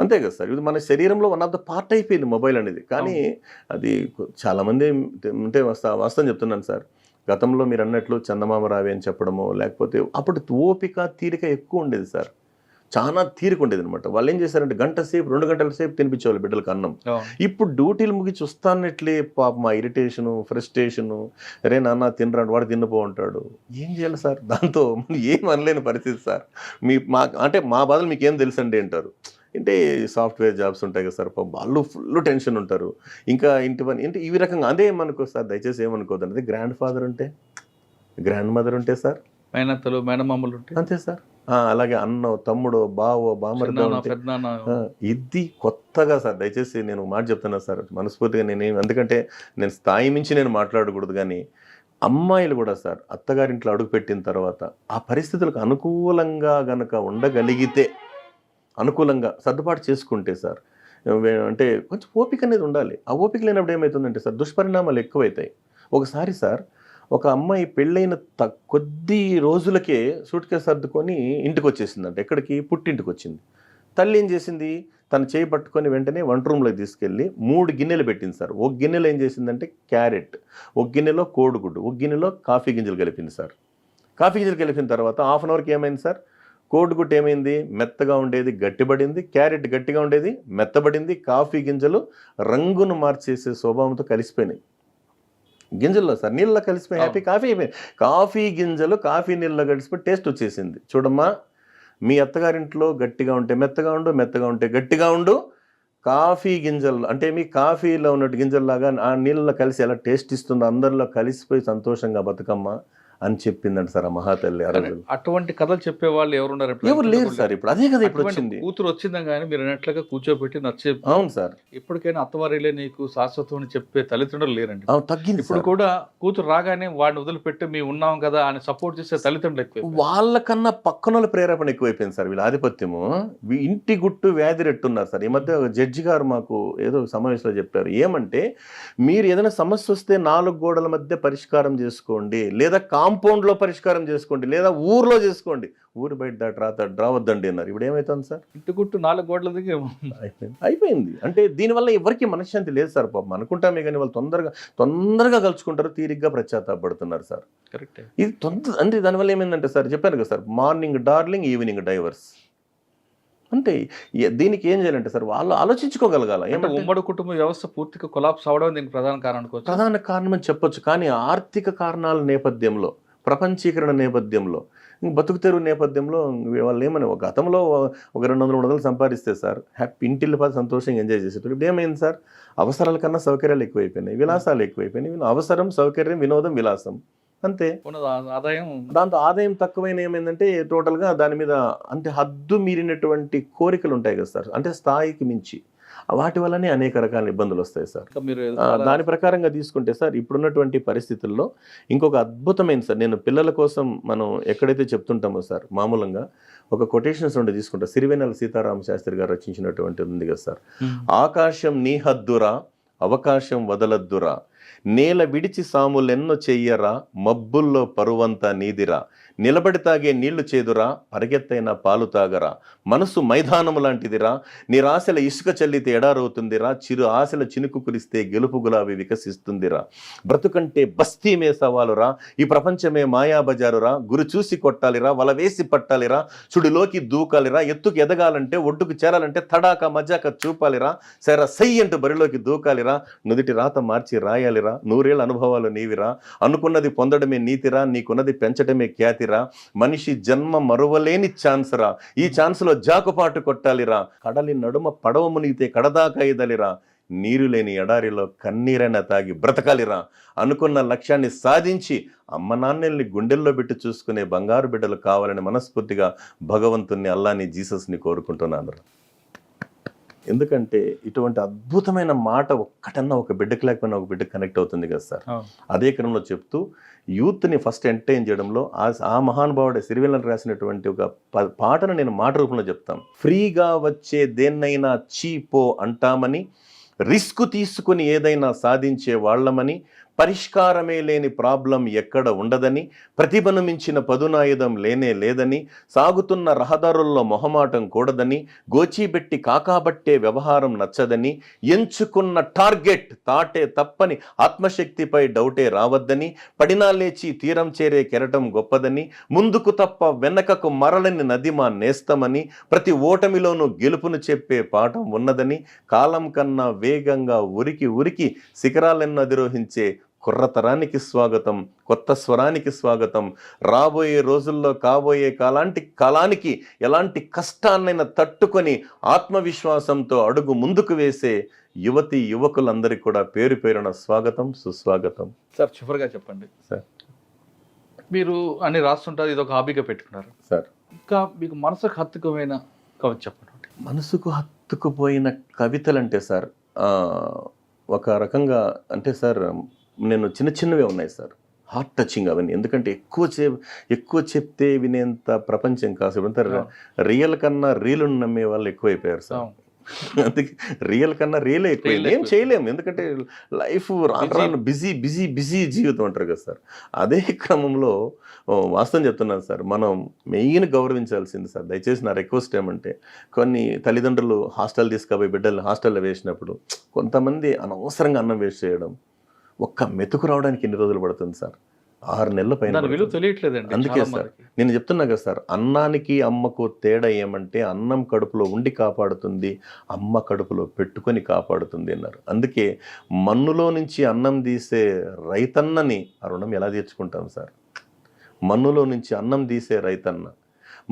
అంతే కదా సార్, ఇది మన శరీరంలో వన్ ఆఫ్ ద పార్ట్ అయిపోయింది మొబైల్ అనేది. కానీ అది చాలామంది అంటే వాస్తవం చెప్తున్నాను సార్, గతంలో మీరు అన్నట్లు చందమామ రావి అని చెప్పడము, లేకపోతే అప్పుడు ఓపిక తీరిక ఎక్కువ ఉండేది సార్, చాలా తీరిక ఉండేది అనమాట. వాళ్ళు ఏం చేశారంటే గంట సేపు 2 గంటల సేపు తినిపించేవాళ్ళు బిడ్డలకు అన్నం. ఇప్పుడు డ్యూటీలు ముగిచి వస్తానట్లే పాప మా ఇరిటేషను, ఫ్రస్ట్రేషను, రే నాన్న తినరాడు వాడు తిన్నపో ఉంటాడు. ఏం చేయాలి సార్? దాంతో ఏం అనలేని పరిస్థితి సార్. అంటే మా బాధలు మీకు ఏం తెలుసండి అంటారు. అంటే సాఫ్ట్వేర్ జాబ్స్ ఉంటాయి కదా సార్, వాళ్ళు ఫుల్ టెన్షన్ ఉంటారు. ఇంకా ఇంటి పని అంటే ఈ రకంగా అదే ఏమనుకో సార్, దయచేసి ఏమనుకోదండి. అదే గ్రాండ్ ఫాదర్ ఉంటే, గ్రాండ్ మదర్ ఉంటే సార్, మేనత్తలు మేనమామలు ఉంటే అంతే సార్. అలాగే అన్నో తమ్ముడో బావో బామర్దో, ఇది కొత్తగా సార్. దయచేసి నేను మాట చెప్తున్నా సార్ మనస్ఫూర్తిగా. ఎందుకంటే నేను స్థాయి మించి నేను మాట్లాడకూడదు, కానీ అమ్మాయిలు కూడా సార్ అత్తగారింట్లో అడుగుపెట్టిన తర్వాత ఆ పరిస్థితులకు అనుకూలంగా గనక ఉండగలిగితే, అనుకూలంగా సర్దుబాటు చేసుకుంటే సార్, అంటే కొంచెం ఓపిక అనేది ఉండాలి. ఆ ఓపిక లేనప్పుడు ఏమవుతుందంటే సార్ దుష్పరిణామాలు ఎక్కువైతాయి. ఒకసారి సార్ ఒక అమ్మాయి పెళ్ళైన కొద్ది రోజులకే సూట్ కేసు సర్దుకొని ఇంటికి వచ్చేసిందంట. ఎక్కడికి? పుట్టింటికి వచ్చింది. తల్లి ఏం చేసింది, తను చేయి పట్టుకొని వెంటనే వంట రూమ్లోకి తీసుకెళ్ళి 3 గిన్నెలు పెట్టింది సార్. ఒక గిన్నెలో ఏం చేసిందంటే క్యారెట్, ఒక గిన్నెలో కోడిగుడ్డు, ఒక గిన్నెలో కాఫీ గింజలు కలిపింది సార్. కాఫీ గింజలు కలిపిన తర్వాత హాఫ్ అన్ అవర్కి ఏమైంది సార్, కోడిగుడ్డు ఏమైంది, మెత్తగా ఉండేది గట్టిపడింది, క్యారెట్ గట్టిగా ఉండేది మెత్తబడింది, కాఫీ గింజలు రంగును మార్చేసే స్వభావంతో కలిసిపోయినాయి. గింజల్లో సార్ నీళ్ళలో కలిసిపోయి హ్యాపీ కాఫీ అయిపోయింది. కాఫీ గింజలు కాఫీ నీళ్ళలో కలిసిపోయి టేస్ట్ వచ్చేసింది. చూడమ్మా, మీ అత్తగారింట్లో గట్టిగా ఉంటే మెత్తగా ఉండు, మెత్తగా ఉంటే గట్టిగా ఉండు. కాఫీ గింజలు అంటే మీ కాఫీలో ఉన్నట్టు గింజల్లాగా ఆ నీళ్ళలో కలిసి ఎలా టేస్ట్ ఇస్తుందో అందరిలో కలిసిపోయి సంతోషంగా బతుకమ్మ అని చెప్పిందంట సార్ ఆ మహాతల్లి. అటువంటి కథలు చెప్పే వాళ్ళు ఎవరున్నారు? ఎవరు లేరు సార్ ఇప్పుడు. అదే కదా ఇప్పుడు వచ్చింది. కూతురు వచ్చిందా కానీ మీరు అన్నట్లుగా కూర్చోబెట్టి నచ్చే. అవును సార్, ఎప్పటికైనా అత్తవారిలే నీకు శాశ్వతం అని చెప్పే తల్లిదండ్రులు లేరండి. తగ్గింది. ఇప్పుడు కూడా కూతురు రాగానే వాడిని వదిలిపెట్టి మేము ఉన్నాం కదా అని సపోర్ట్ చేసే తల్లిదండ్రులు ఎక్కువ. వాళ్ళకన్నా పక్కన ప్రేరేపణ ఎక్కువైపోయింది సార్. వీళ్ళ ఆధిపత్యము ఇంటి గుట్టు వ్యాధి రెట్టున్నారు సార్. ఈ మధ్య జడ్జి గారు మాకు ఏదో సమావేశంలో చెప్పారు. ఏమంటే మీరు ఏదైనా సమస్య వస్తే 4 గోడల మధ్య పరిష్కారం చేసుకోండి, లేదా కాంపౌండ్లో పరిష్కారం చేసుకోండి, లేదా ఊర్లో చేసుకోండి, ఊరు బయట దాటి రావద్దండి అన్నారు. ఇప్పుడు ఏమవుతుంది సార్, ఇంటి గుట్టు 4 గోడల దగ్గర అయిపోయింది. అంటే దీనివల్ల ఎవరికి మనశ్శాంతి లేదు సార్. పాపం అనుకుంటామే కానీ వాళ్ళు తొందరగా కలుసుకుంటారు, తీరిగ్గా పశ్చాత్తాపడుతున్నారు సార్. కరెక్ట్. ఇది అంటే దానివల్ల ఏమైందంటే సార్ చెప్పాను కదా sir, morning darling evening divorce. అంటే దీనికి ఏం చేయాలంటే సార్ వాళ్ళు ఆలోచించుకోగలగాల. ఏమంటే ఉమ్మడి కుటుంబ వ్యవస్థ పూర్తిగా కొలాప్స్ అవడం దీనికి ప్రధాన కారణం. ప్రధాన కారణం అని చెప్పొచ్చు. కానీ ఆర్థిక కారణాల నేపథ్యంలో, ప్రపంచీకరణ నేపథ్యంలో, బతుకు తెరువు నేపథ్యంలో వాళ్ళు ఏమని గతంలో ఒక 200-300 సంపాదిస్తే సార్ హ్యాపీ ఇంటిల్లిపాది సంతోషంగా ఎంజాయ్ చేసేటప్పుడు. ఇప్పుడు ఏమైంది సార్, అవసరాల కన్నా సౌకర్యాలు ఎక్కువైపోయినాయి, విలాసాలు ఎక్కువైపోయినాయి. అవసరం, సౌకర్యం, వినోదం, విలాసం అంతే. ఉన్నది ఆదాయం దాంతో ఆదాయం తక్కువైన ఏమైందంటే టోటల్గా దాని మీద అంటే హద్దు మీరినటువంటి కోరికలు ఉంటాయి కదా సార్, అంటే స్థాయికి మించి వాటి వల్లనే అనేక రకాల ఇబ్బందులు వస్తాయి సార్. ఇంకా మీరు దాని ప్రకారంగా తీసుకుంటే సార్ ఇప్పుడున్నటువంటి పరిస్థితుల్లో ఇంకొక అద్భుతమైన సార్, నేను పిల్లల కోసం మనం ఎక్కడైతే చెప్తుంటామో సార్, మామూలుగా ఒక కొటేషన్స్ ఉండే తీసుకుంటా, సిరివెన్నెల సీతారామ శాస్త్రి గారు రచించినటువంటి ఉంది కదా సార్, ఆకాశం నీ హద్దురా అవకాశం వదలద్దురా, నేల విడిచి సాములెన్నో చెయ్యరా, మబ్బుల్లో పరువంతా నీదిరా, నిలబడి తాగే నీళ్లు చేదురా, పరిగెత్తైన పాలు తాగరా, మనసు మైదానము లాంటిదిరా, నిరాశల ఇసుక చల్లితే ఎడారవుతుందిరా, చిరు ఆశల చినుకు కురిస్తే గెలుపు గులాబీ వికసిస్తుందిరా, బ్రతుకంటే బస్తీ మే సవాలురా, ఈ ప్రపంచమే మాయాబజారురా, గురి చూసి కొట్టాలిరా, వల వేసి పట్టాలిరా, చుడిలోకి దూకాలిరా, ఎత్తుకు ఎదగాలంటే ఒడ్డుకు చేరాలంటే తడాక మజాక చూపాలిరా, సర సై అంటూ బరిలోకి దూకాలిరా, నుదిటి రాత మార్చి రాయాలిరా, నూరేళ్ల అనుభవాలు నీవిరా, అనుకున్నది పొందడమే నీతిరా, నీకున్నది పెంచడమే ఖ్యాతిరా, మనిషి జన్మ మరువలేని ఛాన్స్ రా, ఈ ఛాన్స్లో జాకుపాటు కొట్టాలిరా, కడలి నడుమ పడవ మునిగితే కడదాకా ఇదలిరా, నీరు లేని ఎడారిలో కన్నీరైనా తాగి బ్రతకాలిరా, అనుకున్న లక్ష్యాన్ని సాధించి అమ్మ నాన్నల్ని గుండెల్లో పెట్టి చూసుకునే బంగారు బిడ్డలు కావాలని మనస్ఫూర్తిగా భగవంతుణ్ణి, అల్లాని, జీసస్ని కోరుకుంటున్నాను. ఎందుకంటే ఇటువంటి అద్భుతమైన మాట ఒక్కటన్నా ఒక బిడ్డకి లేకపోయినా ఒక బిడ్డకి కనెక్ట్ అవుతుంది కదా సార్. అదే క్రమంలో చెప్తూ యూత్ని ఫస్ట్ ఎంటర్టైన్ చేయడంలో ఆ మహానుభావుడే సిరివెన్నెల రాసినటువంటి ఒక పాటను నేను మాట రూపంలో చెప్తాను. ఫ్రీగా వచ్చే దేన్నైనా చీపో అంటామని, రిస్క్ తీసుకుని ఏదైనా సాధించే వాళ్ళమని, పరిష్కారమే లేని ప్రాబ్లం ఎక్కడ ఉండదని, ప్రతిభను మించిన పదునాయుధం లేనే లేదని, సాగుతున్న రహదారుల్లో మొహమాటం కూడదని, గోచీబెట్టి కాకాబట్టే వ్యవహారం నచ్చదని, ఎంచుకున్న టార్గెట్ తాటే తప్పని, ఆత్మశక్తిపై డౌటే రావద్దని, పడినా లేచి తీరం చేరే కెరటం గొప్పదని, ముందుకు తప్ప వెనకకు మరలని నది మా నేస్తమని, ప్రతి ఓటమిలోనూ గెలుపును చెప్పే పాఠం ఉన్నదని, కాలం కన్నా వేగంగా ఉరికి ఉరికి శిఖరాలెన్నో అధిరోహించే కుర్రతరానికి స్వాగతం, కొత్త స్వరానికి స్వాగతం, రాబోయే రోజుల్లో కాబోయే కాలానికి ఎలాంటి కష్టాన్నైనా తట్టుకొని ఆత్మవిశ్వాసంతో అడుగు ముందుకు వేసే యువతి యువకులందరికీ కూడా పేరు పేరున స్వాగతం, సుస్వాగతం. సార్ చివరిగా చెప్పండి సార్, మీరు అన్ని రాస్తుంటారు, ఇది ఒక హాబీగా పెట్టుకున్నారు సార్, ఇంకా మీకు మనసుకు హత్తుకుపోయిన కవిత చెప్పండి. మనసుకు హత్తుకుపోయిన కవితలు అంటే సార్ ఒక రకంగా అంటే సార్, నేను చిన్నవే ఉన్నాయి సార్, హార్ట్ టచింగ్ అవన్నీ. ఎందుకంటే ఎక్కువ చెప్తే వినేంత ప్రపంచం కాదు. అంతా రియల్ కన్నా రీలు నమ్మే వాళ్ళు ఎక్కువైపోయారు సార్. అందుకే రియల్ కన్నా రియలే ఎక్కువ, ఏం చేయలేము. ఎందుకంటే లైఫ్ రాను బిజీ బిజీ బిజీ జీవితం అంటారు కదా సార్. అదే క్రమంలో వాస్తవం చెప్తున్నాను సార్, మనం మెయిన్ గౌరవించాల్సింది సార్. దయచేసి నా రిక్వెస్ట్ ఏమంటే, కొన్ని తల్లిదండ్రులు హాస్టల్ తీసుకుపోయి బిడ్డల్ని హాస్టల్లో వేసినప్పుడు కొంతమంది అనవసరంగా అన్నం వేస్ట్ చేయడం, ఒక్క మెతుకు రావడానికి ఎన్ని రోజులు పడుతుంది సార్? 6 నెలల పైన. తెలియట్లేదండి. అందుకే సార్ నేను చెప్తున్నా కదా సార్, అన్నానికి అమ్మకు తేడా ఏమంటే, అన్నం కడుపులో ఉండి కాపాడుతుంది, అమ్మ కడుపులో పెట్టుకొని కాపాడుతుంది అన్నారు. అందుకే మన్నులో నుంచి అన్నం తీసే రైతన్నని ఆ రుణం ఎలా తీర్చుకుంటాం సార్? మన్నులో నుంచి అన్నం తీసే రైతన్న,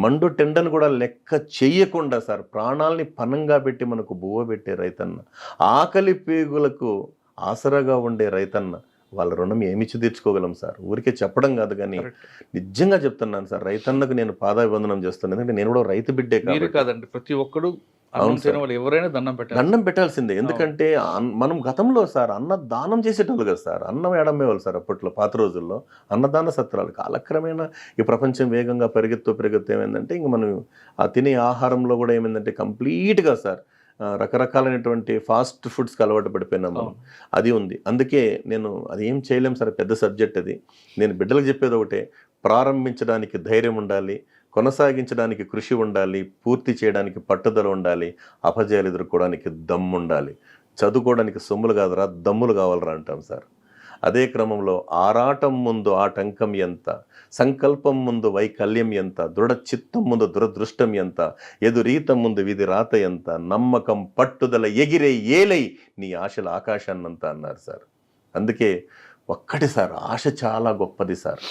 మండు టెండను కూడా లెక్క చెయ్యకుండా సార్ ప్రాణాలని పనంగా పెట్టి మనకు బువ్వ పెట్టే రైతన్న, ఆకలి పేగులకు ఆసరాగా ఉండే రైతన్న, వాళ్ళ రుణం ఏమిచ్చి తీర్చుకోగలం సార్? ఊరికే చెప్పడం కాదు, కానీ నిజంగా చెప్తున్నాను సార్, రైతన్నకు నేను పాదాభివందనం చేస్తున్నాను. ఎందుకంటే నేను కూడా రైతు బిడ్డే కాదండి, ప్రతి ఒక్కడు ఎవరైనా దండం పెట్టాల్సిందే. ఎందుకంటే మనం గతంలో సార్ అన్న దానం చేసేటోళ్ళు కదా సార్, అన్నం ఏడమ్మేవాళ్ళు సార్ అప్పట్లో, పాత రోజుల్లో అన్నదాన సత్రాలు. కాలక్రమేణా ఈ ప్రపంచం వేగంగా పెరుగుతూ ఏమైందంటే, ఇంక మనం ఆ తినే ఆహారంలో కూడా ఏమైందంటే కంప్లీట్గా సార్ రకరకాలైనటువంటి ఫాస్ట్ ఫుడ్స్కి అలవాటు పడిపోయినాం మనం. అది ఉంది. అందుకే నేను అది ఏం చేయలేం సార్, పెద్ద సబ్జెక్ట్ అది. నేను బిడ్డలకు చెప్పేది ఒకటే, ప్రారంభించడానికి ధైర్యం ఉండాలి, కొనసాగించడానికి కృషి ఉండాలి, పూర్తి చేయడానికి పట్టుదల ఉండాలి, అపజయాలు ఎదుర్కోవడానికి దమ్ము ఉండాలి. చదువుకోవడానికి సొమ్ములు కాదురా, దమ్ములు కావాలరా అంటాం సార్. అదే క్రమంలో ఆరాటం ముందు ఆటంకం ఎంత, సంకల్పం ముందు వైకల్యం ఎంత, దృఢ చిత్తం ముందు దురదృష్టం ఎంత, ఎదురీతం ముందు విధి రాత ఎంత, నమ్మకం పట్టుదల ఎగిరే ఏలై నీ ఆశల ఆకాశాన్నంత అన్నారు సార్. అందుకే ఒక్కటి సార్, ఆశ చాలా గొప్పది సార్.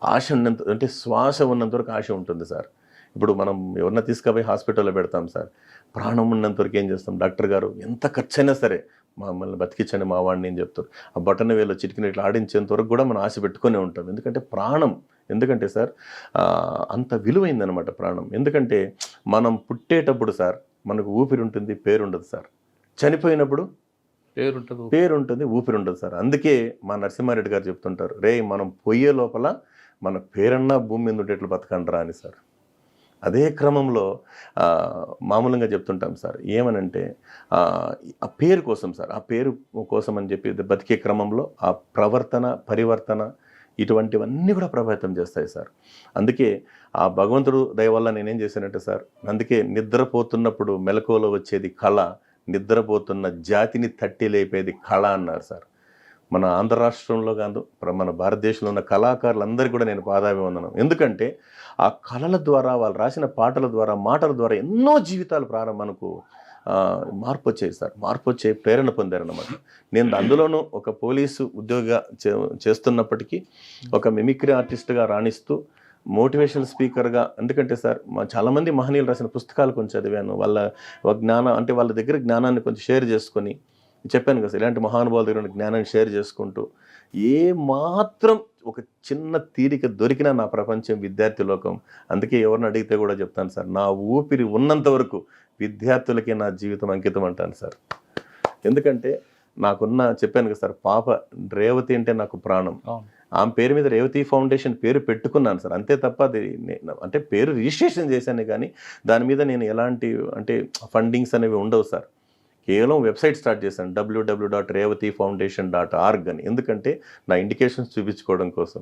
ఆశ ఉన్నంత, అంటే శ్వాస ఉన్నంత వరకు ఆశ ఉంటుంది సార్. ఇప్పుడు మనం ఎవరన్నా తీసుకుపోయి హాస్పిటల్లో పెడతాం సార్, ప్రాణం ఉన్నంత వరకు ఏం చేస్తాం? డాక్టర్ గారు ఎంత ఖర్చైనా సరే మమ్మల్ని బతికించండి మా వాడిని అని చెప్తారు. ఆ బటన్ వేలో చిటికిన ఇట్లా ఆడించేంత వరకు కూడా మనం ఆశ పెట్టుకునే ఉంటాం. ఎందుకంటే ప్రాణం, ఎందుకంటే సార్ అంత విలువైందనమాట ప్రాణం. ఎందుకంటే మనం పుట్టేటప్పుడు సార్ మనకు ఊపిరి ఉంటుంది, పేరు ఉండదు సార్. చనిపోయినప్పుడు పేరు ఉంటుంది, ఊపిరి ఉండదు సార్. అందుకే మా నరసింహారెడ్డి గారు చెప్తుంటారు, రే మనం పోయే లోపల మన పేరన్నా భూమి మీద ఉండేట్లు బతకండ్రా అని సార్. అదే క్రమంలో మామూలుగా చెప్తుంటాం సార్, ఏమనంటే ఆ పేరు కోసం సార్, ఆ పేరు కోసం అని చెప్పి బతికే క్రమంలో ఆ ప్రవర్తన, పరివర్తన ఇటువంటివన్నీ కూడా ప్రభావితం చేస్తాయి సార్. అందుకే ఆ భగవంతుడు దయ వల్ల నేనేం చేశానంటే సార్, అందుకే నిద్రపోతున్నప్పుడు మెలకువలో వచ్చేది కళ, నిద్రపోతున్న జాతిని తట్టి లేపేది కళ అన్నారు సార్. మన ఆంధ్ర రాష్ట్రంలో కాదు, మన భారతదేశంలో ఉన్న కళాకారులందరికీ కూడా నేను పాదాభివందనం. ఎందుకంటే ఆ కళల ద్వారా, వాళ్ళు రాసిన పాటల ద్వారా, మాటల ద్వారా ఎన్నో జీవితాలు మనకు మార్పు వచ్చాయి సార్. మార్పు వచ్చే ప్రేరణ పొందారన్నమాట. నేను అందులోనూ ఒక పోలీసు ఉద్యోగిగా చేస్తున్నప్పటికీ ఒక మిమిక్రీ ఆర్టిస్ట్గా రాణిస్తూ మోటివేషనల్ స్పీకర్గా, ఎందుకంటే సార్ చాలామంది మహనీయులు రాసిన పుస్తకాలు కొంచెం చదివాను. వాళ్ళ జ్ఞానం అంటే వాళ్ళ దగ్గర జ్ఞానాన్ని కొంచెం షేర్ చేసుకొని, చెప్పాను కదా సార్, ఇలాంటి మహానుభావుల దగ్గర జ్ఞానాన్ని షేర్ చేసుకుంటూ ఏ మాత్రం ఒక చిన్న తీరిక దొరికినా నా ప్రపంచం విద్యార్థి లోకం. అందుకే ఎవరిని అడిగితే కూడా చెప్తాను సార్, నా ఊపిరి ఉన్నంత వరకు విద్యార్థులకే నా జీవితం అంకితం అంటాను సార్. ఎందుకంటే చెప్పాను కదా సార్, పాప రేవతి అంటే నాకు ప్రాణం. ఆమె పేరు మీద రేవతి ఫౌండేషన్ పేరు పెట్టుకున్నాను సార్, అంతే తప్ప అది అంటే పేరు రిజిస్ట్రేషన్ చేశాను కానీ దాని మీద నేను ఎలాంటి అంటే ఫండింగ్స్ అనేవి ఉండవు సార్. కేవలం వెబ్సైట్ స్టార్ట్ చేశాను, www.revatifoundation.org అని. ఎందుకంటే నా ఇండికేషన్స్ చూపించుకోవడం కోసం.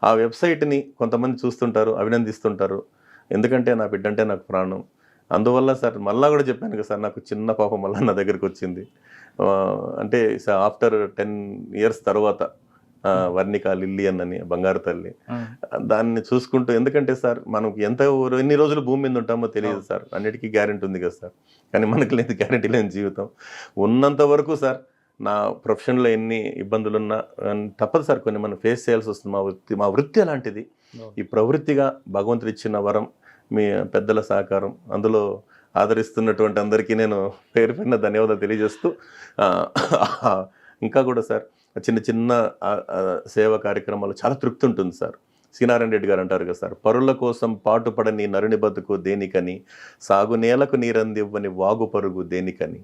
ఆ వెబ్సైట్ని కొంతమంది చూస్తుంటారు, అభినందిస్తుంటారు. ఎందుకంటే నా బిడ్డ అంటే నాకు ప్రాణం. అందువల్ల సార్ మళ్ళా కూడా చెప్పాను కదా సార్, నాకు చిన్న పాప మళ్ళీ నా దగ్గరికి వచ్చింది. అంటే ఆఫ్టర్ 10 years తర్వాత వర్ణిక లిల్లీ అన్నని బంగారు తల్లి, దాన్ని చూసుకుంటూ, ఎందుకంటే సార్ మనకు ఎన్ని రోజులు భూమి మీద ఉంటామో తెలియదు సార్, అన్నిటికీ గ్యారెంటీ ఉంది కదా సార్. కానీ మనకు లేదు గ్యారెంటీ లేని జీవితం. ఉన్నంత వరకు సార్ నా ప్రొఫెషన్లో ఎన్ని ఇబ్బందులున్నా తప్పదు సార్, కొన్ని మనం ఫేస్ చేయాల్సి వస్తుంది. మా వృత్తి అలాంటిది. ఈ ప్రవృత్తిగా భగవంతుడు ఇచ్చిన వరం, మీ పెద్దల సహకారం, అందులో ఆదరిస్తున్నటువంటి అందరికీ నేను పేరు పైన ధన్యవాదాలు తెలియజేస్తూ, ఇంకా కూడా సార్ చిన్న చిన్న సేవా కార్యక్రమాలు చాలా తృప్తి ఉంటుంది సార్. శ్రీనారాయణ రెడ్డి గారు అంటారు కదా సార్, పరుల కోసం పాటుపడని నరుని బతుకు దేనికని, సాగు నేలకు నీరందివ్వని వాగు పరుగు దేనికని.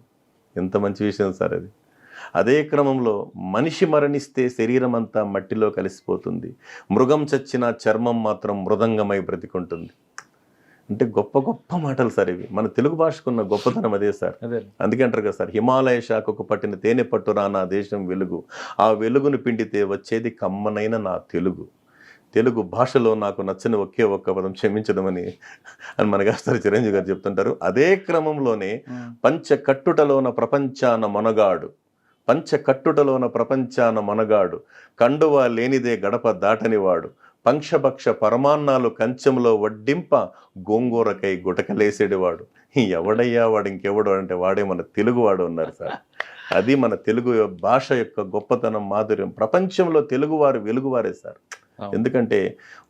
ఎంత మంచి విషయం సార్ అది. అదే క్రమంలో మనిషి మరణిస్తే శరీరం అంతా మట్టిలో కలిసిపోతుంది, మృగం చచ్చిన చర్మం మాత్రం మృదంగమై బ్రతికుంటుంది. అంటే గొప్ప గొప్ప మాటలు సార్ ఇవి. మన తెలుగు భాషకున్న గొప్పతనం అదే సార్. అందుకే అంటారు కదా సార్, హిమాలయ శాఖకు పట్టిన తేనె పట్టురా నా దేశం వెలుగు, ఆ వెలుగును పిండితే వచ్చేది కమ్మనైన నా తెలుగు. తెలుగు భాషలో నాకు నచ్చని ఒక్క పదం క్షమించదమని అని మన గారు చిరంజీవి గారు చెప్తుంటారు. అదే క్రమంలోనే పంచకట్టుటలోన ప్రపంచాన మొనగాడు, పంచకట్టుటలోన ప్రపంచాన మొనగాడు, కండువా లేనిదే గడప దాటనివాడు, పంక్షభక్ష పరమాన్నాలు కంచెంలో వడ్డింప గోంగూరకై గుటకలేసేటివాడు. ఎవడయ్యా వాడు, ఇంకెవడు అంటే వాడే మన తెలుగువాడు ఉన్నారు సార్. అది మన తెలుగు భాష యొక్క గొప్పతనం, మాధుర్యం. ప్రపంచంలో తెలుగువారు వెలుగువారే సార్. ఎందుకంటే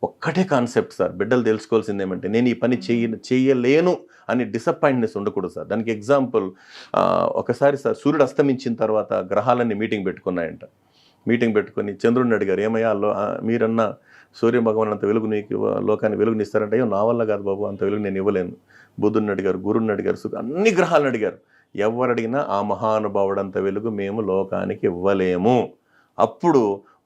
ఒక్కటే కాన్సెప్ట్ సార్, బిడ్డలు తెలుసుకోవాల్సింది ఏమంటే, నేను ఈ పని చేయలేను అని డిసప్పాయింట్నెస్ ఉండకూడదు సార్. దానికి ఎగ్జాంపుల్, ఒకసారి సార్ సూర్యుడు అస్తమించిన తర్వాత గ్రహాలన్నీ మీటింగ్ పెట్టుకున్నాయంట. మీటింగ్ పెట్టుకొని చంద్రుడిని అడిగారు, ఏమయ్యా మీరన్నా సూర్య భగవాన్ అంత వెలుగు నీకు లోకాన్ని వెలుగునిస్తారంటే, అయ్యో నా వల్ల కాదు బాబు, అంత వెలుగు నేను ఇవ్వలేను. బుద్ధుడిని అడిగారు, గురువుని అడిగారు, అన్ని గ్రహాలను అడిగారు. ఎవరు అడిగినా ఆ మహానుభావుడంత వెలుగు మేము లోకానికి ఇవ్వలేము. అప్పుడు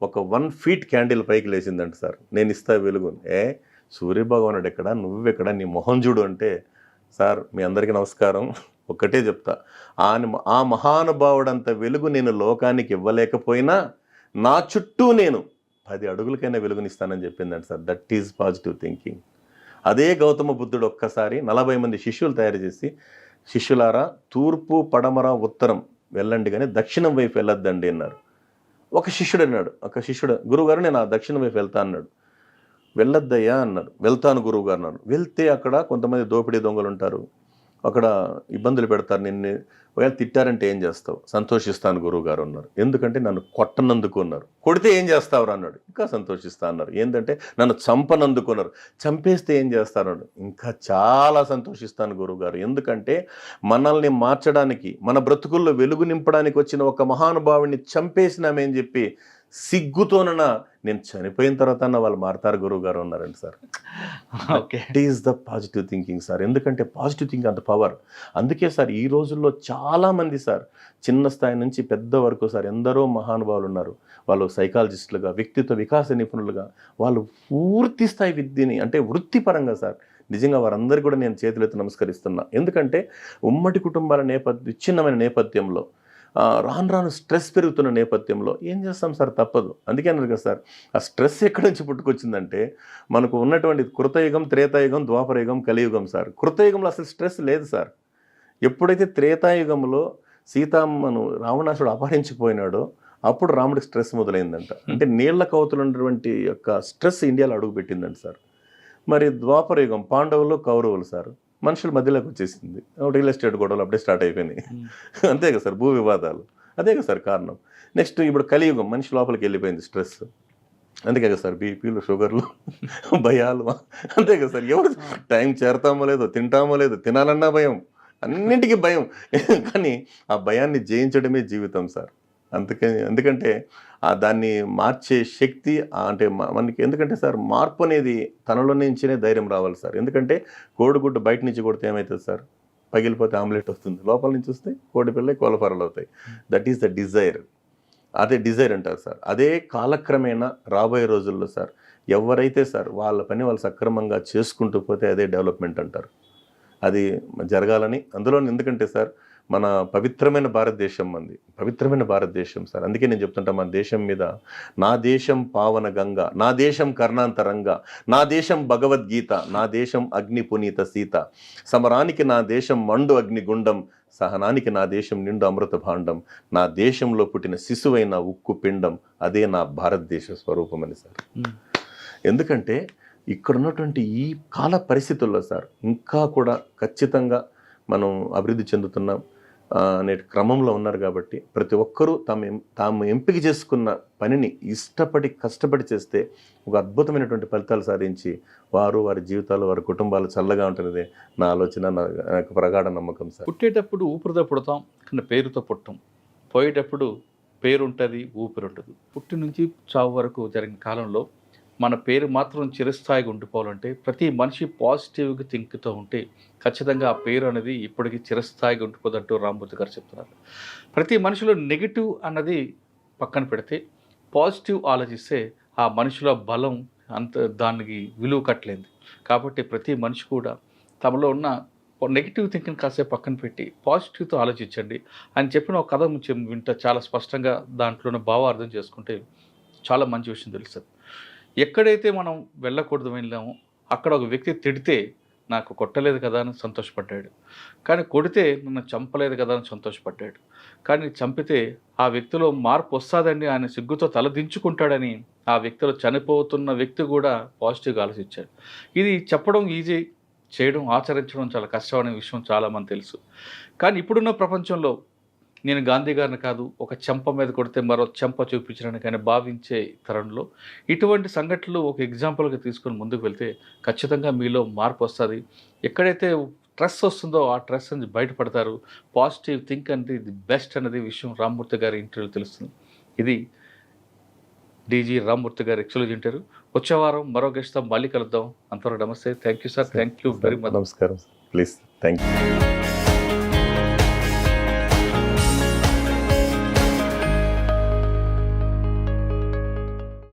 ఒక 1 feet క్యాండిల్ పైకి లేచిందంట సార్, నేను ఇస్తా వెలుగు. సూర్యభగవానుడు ఎక్కడ, నువ్వెక్కడ, నీ మొహం చూడు అంటే, సార్ మీ అందరికీ నమస్కారం, ఒక్కటే చెప్తా, ఆ మహానుభావుడంత వెలుగు నేను లోకానికి ఇవ్వలేకపోయినా నా చుట్టూ నేను 10 అడుగులకైనా వెలుగునిస్తానని చెప్పిందంట sir. That is positive thinking. అదే గౌతమ బుద్ధుడు ఒక్కసారి 40 మంది శిష్యులు తయారు చేసి, శిష్యులారా తూర్పు పడమర ఉత్తరం వెళ్ళండి కానీ దక్షిణం వైపు వెళ్ళొద్దండి అన్నారు. ఒక శిష్యుడు గురువుగారు నేను ఆ దక్షిణం వైపు వెళ్తా అన్నాడు. వెళ్ళొద్దయ్యా అన్నారు. వెళ్తాను గురువు గారు అన్నారు. వెళ్తే అక్కడ కొంతమంది దోపిడీ దొంగలు ఉంటారు, అక్కడ ఇబ్బందులు పెడతారు నిన్ను, ఒకవేళ తిట్టారంటే ఏం చేస్తావు? సంతోషిస్తాను గురువు గారు అన్నారు. ఎందుకంటే నన్ను కొట్టనందుకు అన్నారు. కొడితే ఏం చేస్తావు అన్నాడు. ఇంకా సంతోషిస్తా అన్నారు. ఏంటంటే నన్ను చంపనందుకున్నారు. చంపేస్తే ఏం చేస్తారు అన్నాడు. ఇంకా చాలా సంతోషిస్తాను గురువు గారు, ఎందుకంటే మనల్ని మార్చడానికి, మన బ్రతుకుల్లో వెలుగు నింపడానికి వచ్చిన ఒక మహానుభావుడిని చంపేసినామని చెప్పి సిగ్గుతోనన నేను చనిపోయిన తర్వాత వాళ్ళు మారతారు గురువు గారు అన్నారండి sir. Okay. It is the positive thinking sir. ఎందుకంటే పాజిటివ్ థింకింగ్ అంత పవర్. అందుకే సార్ ఈ రోజుల్లో చాలామంది సార్ చిన్న స్థాయి నుంచి పెద్ద వరకు సార్ ఎందరో మహానుభావులు ఉన్నారు. వాళ్ళు సైకాలజిస్టులుగా, వ్యక్తిత్వ వికాస నిపుణులుగా, వాళ్ళు పూర్తి స్థాయి విద్యని అంటే వృత్తిపరంగా సార్ నిజంగా వారందరికీ కూడా నేను చేతులెత్తి నమస్కరిస్తున్నా. ఎందుకంటే ఉమ్మడి కుటుంబాల విచ్ఛిన్నమైన నేపథ్యంలో, రాను రాను స్ట్రెస్ పెరుగుతున్న నేపథ్యంలో ఏం చేస్తాం సార్, తప్పదు. అందుకే అన్నారు కదా సార్, ఆ స్ట్రెస్ ఎక్కడి నుంచి పుట్టుకొచ్చిందంటే మనకు ఉన్నటువంటి కృతయుగం, త్రేతాయుగం, ద్వాపరయుగం, కలియుగం సార్. కృతయుగంలో అసలు స్ట్రెస్ లేదు సార్. ఎప్పుడైతే త్రేతాయుగంలో సీతమ్మను రావణాసుడు అపహరించిపోయినాడో అప్పుడు రాముడికి స్ట్రెస్ మొదలైందంట. అంటే నీళ్ల కవతులు ఉన్నటువంటి యొక్క స్ట్రెస్ ఇండియాలో అడుగుపెట్టిందంట సార్. మరి ద్వాపరయుగం పాండవులు, కౌరవులు సార్, మనుషుల మధ్యలోకి వచ్చేసింది. రియల్ ఎస్టేట్ గొడవలు అప్పుడే స్టార్ట్ అయిపోయినాయి. అంతే కదా సార్, భూ వివాదాలు, అదే కదా సార్ కారణం. నెక్స్ట్ ఇప్పుడు కలియుగం, మనిషి లోపలికి వెళ్ళిపోయింది స్ట్రెస్. అందుకే కదా సార్ బీపీలు, షుగర్లు, భయాలు, అంతే కదా సార్. ఎవరు టైం చేరతామో లేదో, తింటామో లేదో, తినాలన్నా భయం, అన్నింటికీ భయం. కానీ ఆ భయాన్ని జయించడమే జీవితం సార్. ఎందుకంటే దాన్ని మార్చే శక్తి అంటే మనకి, ఎందుకంటే సార్ మార్పు అనేది తనలో నుంచినే ధైర్యం రావాలి సార్. ఎందుకంటే కోడిగుడ్డు బయట నుంచి కొడితే ఏమవుతుంది సార్, పగిలిపోతే ఆమ్లెట్ వస్తుంది. లోపల నుంచి వస్తే కోడి పిల్ల కోలఫరలు అవుతాయి. That is the desire. అదే డిజైర్ అంటారు సార్. అదే కాలక్రమేణా రాబోయే రోజుల్లో సార్ ఎవరైతే సార్ వాళ్ళ పని వాళ్ళు సక్రమంగా చేసుకుంటూ పోతే అదే డెవలప్మెంట్ అంటారు. అది జరగాలని అందులో, ఎందుకంటే సార్ మన పవిత్రమైన భారతదేశం మంది, పవిత్రమైన భారతదేశం సార్. అందుకే నేను చెప్తుంటా, మన దేశం మీద నా దేశం పావన గంగ, నా దేశం కర్ణాంతరంగా, నా దేశం భగవద్గీత, నా దేశం అగ్ని పునీత సీత, సమరానికి నా దేశం మండు అగ్నిగుండం, సహనానికి నా దేశం నిండు అమృత భాండం, నా దేశంలో పుట్టిన శిశువైన ఉక్కు పిండం, అదే నా భారతదేశ స్వరూపం అని సార్. ఎందుకంటే ఇక్కడ ఉన్నటువంటి ఈ కాల పరిస్థితుల్లో సార్ ఇంకా కూడా ఖచ్చితంగా మనం అభివృద్ధి చెందుతున్నాం అనే క్రమంలో ఉన్నారు. కాబట్టి ప్రతి ఒక్కరూ తాము ఎంపిక చేసుకున్న పనిని ఇష్టపడి కష్టపడి చేస్తే ఒక అద్భుతమైనటువంటి ఫలితాలు సాధించి వారి జీవితాలు, వారి కుటుంబాలు చల్లగా ఉంటున్నదే నా ఆలోచన, నాకు ప్రగాఢ నమ్మకం సార్. పుట్టేటప్పుడు ఊపిరితో పుడతాం, కానీ పేరుతో పుట్టం. పోయేటప్పుడు పేరు ఉంటుంది, ఊపిరి ఉంటుంది. పుట్టి నుంచి చావు వరకు జరిగిన కాలంలో మన పేరు మాత్రం చిరస్థాయిగా ఉండిపోవాలంటే ప్రతి మనిషి పాజిటివ్గా థింక్తో ఉంటే ఖచ్చితంగా ఆ పేరు అనేది ఇప్పటికీ చిరస్థాయిగా ఉండిపోదంటూ రామ్మూర్తి గారు చెప్తున్నారు. ప్రతి మనిషిలో నెగిటివ్ అన్నది పక్కన పెడితే పాజిటివ్ ఆలోచిస్తే ఆ మనిషిలో బలం దానికి విలువ కట్టలేదు. కాబట్టి ప్రతి మనిషి కూడా తమలో ఉన్న నెగిటివ్ థింకింగ్ కాసేపు పక్కన పెట్టి పాజిటివ్తో ఆలోచించండి అని చెప్పిన ఒక కథ వింటే చాలా స్పష్టంగా దాంట్లోనే భావార్థం చేసుకుంటే చాలా మంచి విషయం తెలుస్తుంది. ఎక్కడైతే మనం వెళ్ళకూడదు వెళ్ళామో అక్కడ ఒక వ్యక్తి తిడితే నాకు కొట్టలేదు కదా అని సంతోషపడ్డాడు, కానీ కొడితే నన్ను చంపలేదు కదా అని సంతోషపడ్డాడు. కానీ చంపితే ఆ వ్యక్తిలో మార్పు వస్తుందని ఆయన సిగ్గుతో తలదించుకుంటాడని ఆ వ్యక్తిలో చనిపోతున్న వ్యక్తి కూడా పాజిటివ్గా ఆలోచించాడు. ఇది చెప్పడం ఈజీ, చేయడం ఆచరించడం చాలా కష్టం అనే విషయం చాలామంది తెలుసు. కానీ ఇప్పుడున్న ప్రపంచంలో నేను గాంధీ గారిని కాదు, ఒక చెంప మీద కొడితే మరో చెంప చూపించడానికి కానీ భావించే తరంలో ఇటువంటి సంఘటనలు ఒక ఎగ్జాంపుల్గా తీసుకొని ముందుకు వెళ్తే ఖచ్చితంగా మీలో మార్పు వస్తుంది. ఎక్కడైతే స్ట్రెస్ వస్తుందో ఆ స్ట్రెస్ నుంచి బయటపడతారు. పాజిటివ్ థింక్ అనేది ది బెస్ట్ అనేది విషయం రామ్మూర్తి గారి ఇంటర్వ్యూలో తెలుస్తుంది. ఇది డీజీ రామ్మూర్తి గారు ఎక్స్క్లూజివ్ ఇంటర్వ్యూ. వచ్చే వారం మరో గెస్ట్తో మళ్ళీ కలుద్దాం. అంతవరకు నమస్తే. Thank you sir. Thank you very much. నమస్కారం. ప్లీజ్. Thank you.